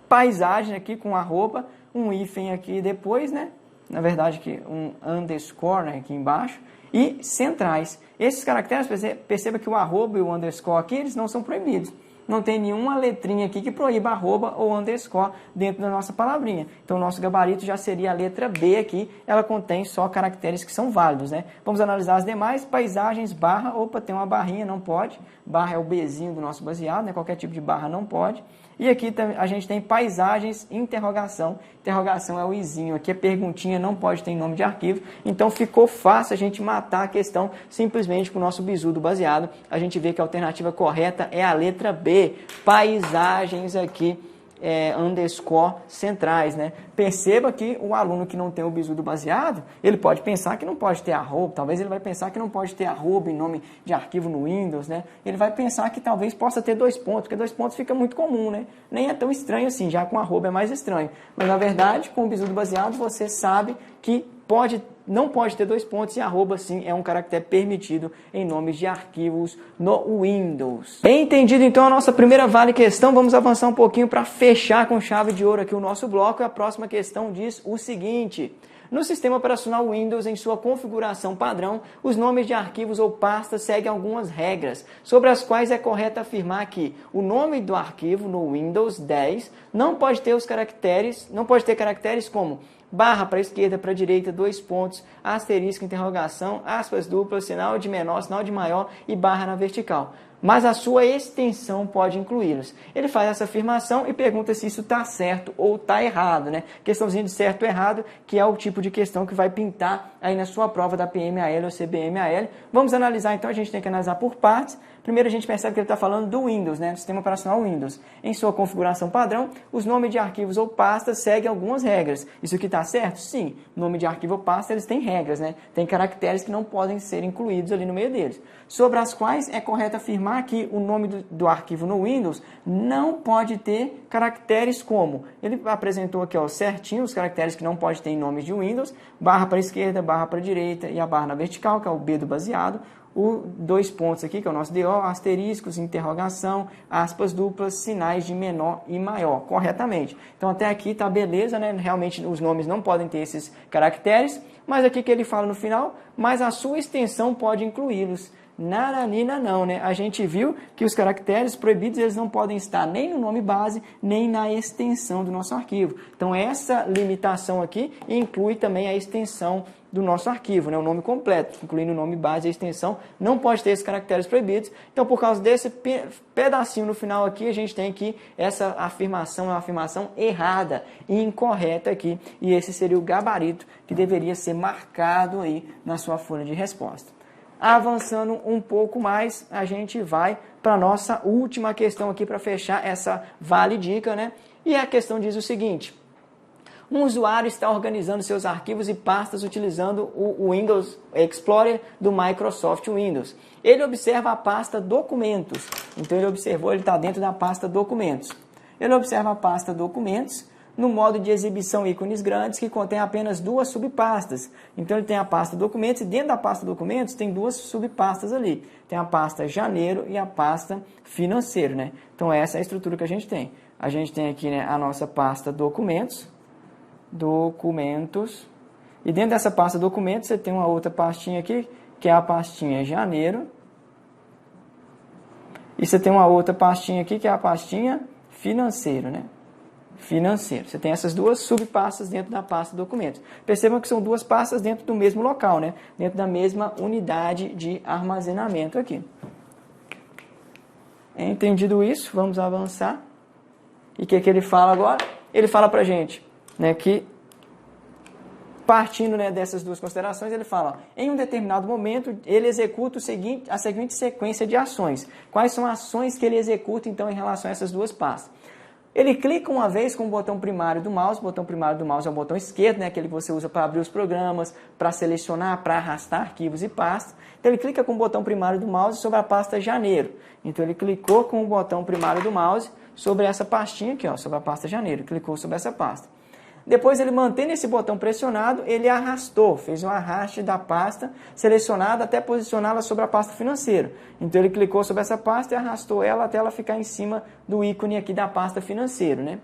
Paisagem aqui com arroba, um hífen aqui depois, né? Na verdade aqui um underscore, né, aqui embaixo. E centrais. Esses caracteres, perceba que o arroba e o underscore aqui, eles não são proibidos. Não tem nenhuma letrinha aqui que proíba arroba ou underscore dentro da nossa palavrinha. Então, o nosso gabarito já seria a letra B aqui. Ela contém só caracteres que são válidos, né? Vamos analisar as demais. Paisagens, barra. Opa, tem uma barrinha, não pode. Barra é o Bzinho do nosso baseado, né? Qualquer tipo de barra não pode. E aqui a gente tem paisagens, interrogação. Interrogação é o izinho. Aqui a perguntinha não pode ter em nome de arquivo. Então ficou fácil a gente matar a questão simplesmente com o nosso bizu do baseado. A gente vê que a alternativa correta é a letra B. Paisagens aqui, underscore centrais, né? Perceba que o aluno que não tem o bizu do baseado, ele pode pensar que não pode ter arroba, talvez ele vai pensar que não pode ter arroba em nome de arquivo no Windows, né? Ele vai pensar que talvez possa ter 2 pontos, porque 2 pontos fica muito comum, né? Nem é tão estranho assim, já com arroba é mais estranho. Mas na verdade, com o bizu do baseado, você sabe que não pode ter 2 pontos e arroba sim é um caractere permitido em nomes de arquivos no Windows. Bem entendido então a nossa primeira vale questão, vamos avançar um pouquinho para fechar com chave de ouro aqui o nosso bloco. E a próxima questão diz o seguinte: no sistema operacional Windows, em sua configuração padrão, os nomes de arquivos ou pastas seguem algumas regras, sobre as quais é correto afirmar que o nome do arquivo no Windows 10 não pode ter caracteres como barra para a esquerda, para a direita, 2 pontos, asterisco, interrogação, aspas duplas, sinal de menor, sinal de maior e barra na vertical. Mas a sua extensão pode incluí-los. Ele faz essa afirmação e pergunta se isso está certo ou está errado, né? Questãozinha de certo ou errado, que é o tipo de questão que vai pintar aí na sua prova da PMAL ou CBMAL. Vamos analisar então, a gente tem que analisar por partes. Primeiro a gente percebe que ele está falando do Windows, né? Do sistema operacional Windows. Em sua configuração padrão, os nomes de arquivos ou pastas seguem algumas regras. Isso aqui está certo? Sim. Nome de arquivo ou pasta, eles têm regras, né? Tem caracteres que não podem ser incluídos ali no meio deles. Sobre as quais é correto afirmar que o nome do arquivo no Windows não pode ter caracteres como. Ele apresentou aqui, ó, certinho os caracteres que não pode ter em nomes de Windows. Barra para a esquerda, barra para a direita e a barra na vertical, que é o B do baseado. O 2 pontos aqui, que é o nosso DO, asteriscos, interrogação, aspas duplas, sinais de menor e maior, corretamente. Então até aqui tá beleza, né? Realmente os nomes não podem ter esses caracteres, mas aqui que ele fala no final, mas a sua extensão pode incluí-los. Nananina não, né? A gente viu que os caracteres proibidos eles não podem estar nem no nome base, nem na extensão do nosso arquivo. Então essa limitação aqui inclui também a extensão do nosso arquivo, né? O nome completo, incluindo o nome base e a extensão, não pode ter esses caracteres proibidos. Então por causa desse pedacinho no final aqui, a gente tem que essa afirmação é uma afirmação errada e incorreta aqui, e esse seria o gabarito que deveria ser marcado aí na sua folha de resposta. Avançando um pouco mais, a gente vai para a nossa última questão aqui para fechar essa vale dica, né? E a questão diz o seguinte: um usuário está organizando seus arquivos e pastas utilizando o Windows Explorer do Microsoft Windows. Ele observa a pasta Documentos. Então ele está dentro da pasta Documentos. Ele observa a pasta Documentos no modo de exibição ícones grandes, que contém apenas 2 subpastas. Então ele tem a pasta Documentos e dentro da pasta Documentos tem 2 subpastas ali. Tem a pasta Janeiro e a pasta Financeiro, né? Então essa é a estrutura que a gente tem. A gente tem aqui, né, a nossa pasta Documentos, e dentro dessa pasta Documentos você tem uma outra pastinha aqui, que é a pastinha Janeiro, E você tem uma outra pastinha aqui, que é a pastinha financeiro, né? Financeiro. Você tem essas duas subpastas dentro da pasta documentos. Percebam que são duas pastas dentro do mesmo local, né? Dentro da mesma unidade de armazenamento aqui. Entendido isso, vamos avançar. E o que ele fala agora? Ele fala pra gente, né, que partindo, né, dessas duas considerações, ele fala, em um determinado momento, ele executa a seguinte sequência de ações. Quais são as ações que ele executa, então, em relação a essas duas pastas? Ele clica uma vez com o botão primário do mouse. O botão primário do mouse é o botão esquerdo, né, aquele que você usa para abrir os programas, para selecionar, para arrastar arquivos e pastas. Então, ele clica com o botão primário do mouse sobre a pasta janeiro. Então, ele clicou com o botão primário do mouse sobre essa pastinha aqui, ó, sobre a pasta janeiro. Clicou sobre essa pasta. Depois, ele mantendo esse botão pressionado, ele arrastou, fez um arraste da pasta selecionada até posicioná-la sobre a pasta financeiro. Então, ele clicou sobre essa pasta e arrastou ela até ela ficar em cima do ícone aqui da pasta financeiro, né?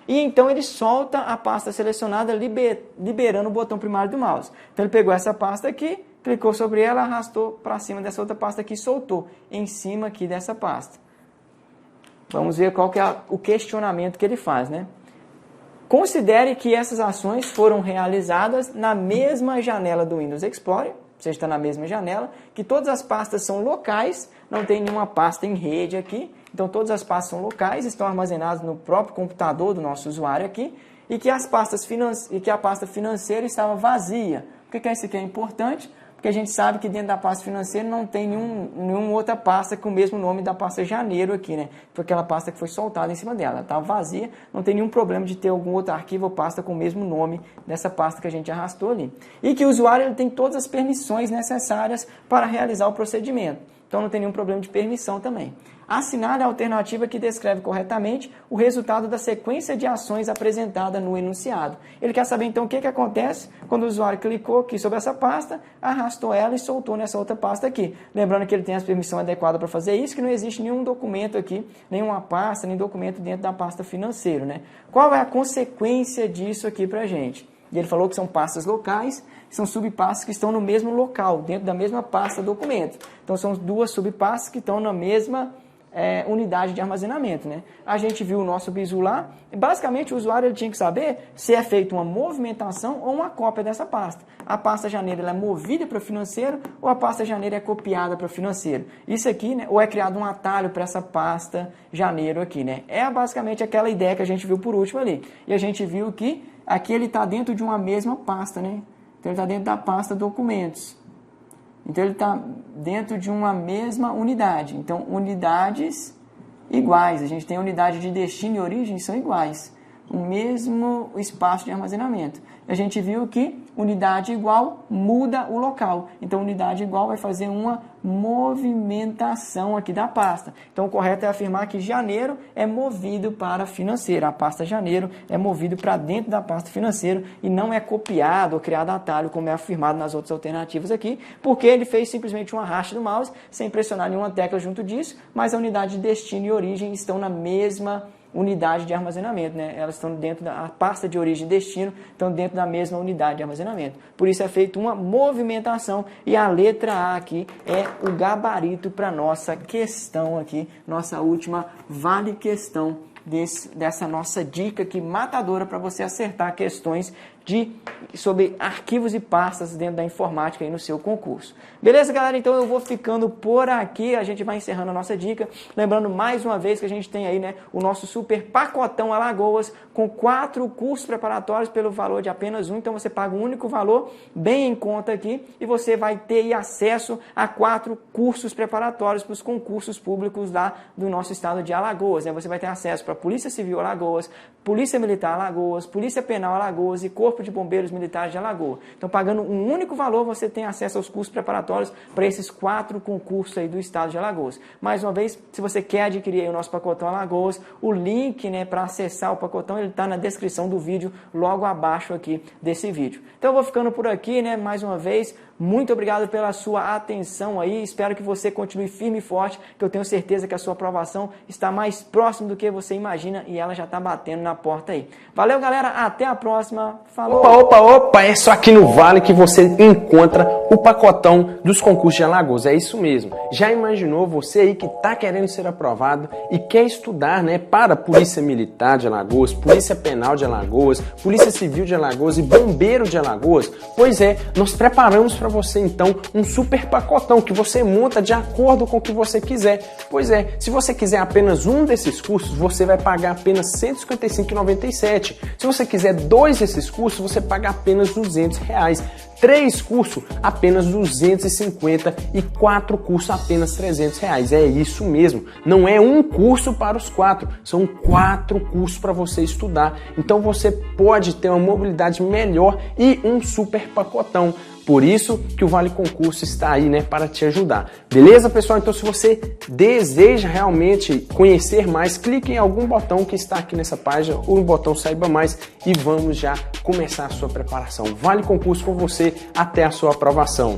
E então, ele solta a pasta selecionada, liberando o botão primário do mouse. Então, ele pegou essa pasta aqui, clicou sobre ela, arrastou para cima dessa outra pasta aqui e soltou em cima aqui dessa pasta. Vamos ver qual que é o questionamento que ele faz, né? Considere que essas ações foram realizadas na mesma janela do Windows Explorer, ou seja, está na mesma janela, que todas as pastas são locais, não tem nenhuma pasta em rede aqui, então todas as pastas são locais, estão armazenadas no próprio computador do nosso usuário aqui, e que a pasta financeira estava vazia. Por que isso aqui é importante? Porque a gente sabe que dentro da pasta financeira não tem nenhuma outra pasta com o mesmo nome da pasta janeiro aqui, né? Foi aquela pasta que foi soltada em cima dela. Ela estava vazia, não tem nenhum problema de ter algum outro arquivo ou pasta com o mesmo nome dessa pasta que a gente arrastou ali. E que o usuário ele tem todas as permissões necessárias para realizar o procedimento. Então não tem nenhum problema de permissão também. Assinale a alternativa que descreve corretamente o resultado da sequência de ações apresentada no enunciado. Ele quer saber então o que acontece quando o usuário clicou aqui sobre essa pasta, arrastou ela e soltou nessa outra pasta aqui. Lembrando que ele tem as permissões adequadas para fazer isso, que não existe nenhum documento aqui, nenhuma pasta, nem documento dentro da pasta financeiro, né? Qual é a consequência disso aqui para a gente? E ele falou que são pastas locais, são subpastas que estão no mesmo local, dentro da mesma pasta documento. Então são duas subpastas que estão na mesma unidade de armazenamento, né? A gente viu o nosso bizu lá, e basicamente o usuário ele tinha que saber se é feita uma movimentação ou uma cópia dessa pasta. A pasta janeiro ela é movida para o financeiro ou a pasta janeiro é copiada para o financeiro. Isso aqui, né, ou é criado um atalho para essa pasta janeiro aqui, né? É basicamente aquela ideia que a gente viu por último ali. E a gente viu que aqui ele está dentro de uma mesma pasta, né? Então ele está dentro da pasta documentos. Então, ele está dentro de uma mesma unidade. Então, unidades iguais. A gente tem unidade de destino e origem, são iguais. O mesmo espaço de armazenamento. A gente viu que unidade igual muda o local. Então, unidade igual vai fazer uma movimentação aqui da pasta. Então, o correto é afirmar que janeiro é movido para financeiro. A pasta janeiro é movido para dentro da pasta financeiro e não é copiado ou criado atalho, como é afirmado nas outras alternativas aqui, porque ele fez simplesmente um arraste do mouse, sem pressionar nenhuma tecla junto disso, mas a unidade de destino e origem estão na mesma unidade de armazenamento, né? Elas estão dentro da pasta de origem e destino, estão dentro da mesma unidade de armazenamento. Por isso é feita uma movimentação e a letra A aqui é o gabarito para nossa questão aqui, nossa última vale questão dessa nossa dica aqui matadora para você acertar questões sobre arquivos e pastas dentro da informática aí no seu concurso. Beleza, galera? Então eu vou ficando por aqui, a gente vai encerrando a nossa dica. Lembrando mais uma vez que a gente tem aí, né, o nosso super pacotão Alagoas com 4 cursos preparatórios pelo valor de apenas 1. Então você paga um único valor, bem em conta aqui, e você vai ter aí acesso a 4 cursos preparatórios para os concursos públicos lá do nosso estado de Alagoas, né? Você vai ter acesso para Polícia Civil Alagoas, Polícia Militar Alagoas, Polícia Penal Alagoas e Corpo de Bombeiros Militares de Alagoas. Então, pagando um único valor, você tem acesso aos cursos preparatórios para esses 4 concursos aí do estado de Alagoas. Mais uma vez, se você quer adquirir aí o nosso pacotão Alagoas, o link, né, para acessar o pacotão, ele está na descrição do vídeo, logo abaixo aqui desse vídeo. Então, eu vou ficando por aqui, né, mais uma vez, Muito obrigado pela sua atenção aí, espero que você continue firme e forte, que eu tenho certeza que a sua aprovação está mais próxima do que você imagina e ela já está batendo na porta aí. Valeu, galera, até a próxima, falou! Opa, é só aqui no Vale que você encontra o pacotão dos concursos de Alagoas, é isso mesmo. Já imaginou você aí que está querendo ser aprovado e quer estudar, né, para Polícia Militar de Alagoas, Polícia Penal de Alagoas, Polícia Civil de Alagoas e Bombeiro de Alagoas? Pois é, nós preparamos para você então um super pacotão que você monta de acordo com o que você quiser. Pois é, se você quiser apenas um desses cursos, você vai pagar apenas R$ 155,97. Se você quiser 2 desses cursos, você paga apenas R$ 200. 3 cursos, apenas 250 e 4 cursos, apenas 300 reais. É isso mesmo, não é um curso para os 4, são 4 cursos para você estudar. Então você pode ter uma mobilidade melhor e um super pacotão. Por isso que o Vale Concurso está aí, né, para te ajudar. Beleza, pessoal? Então, se você deseja realmente conhecer mais, clique em algum botão que está aqui nessa página ou no botão Saiba Mais e vamos já começar a sua preparação. Vale Concurso com você até a sua aprovação.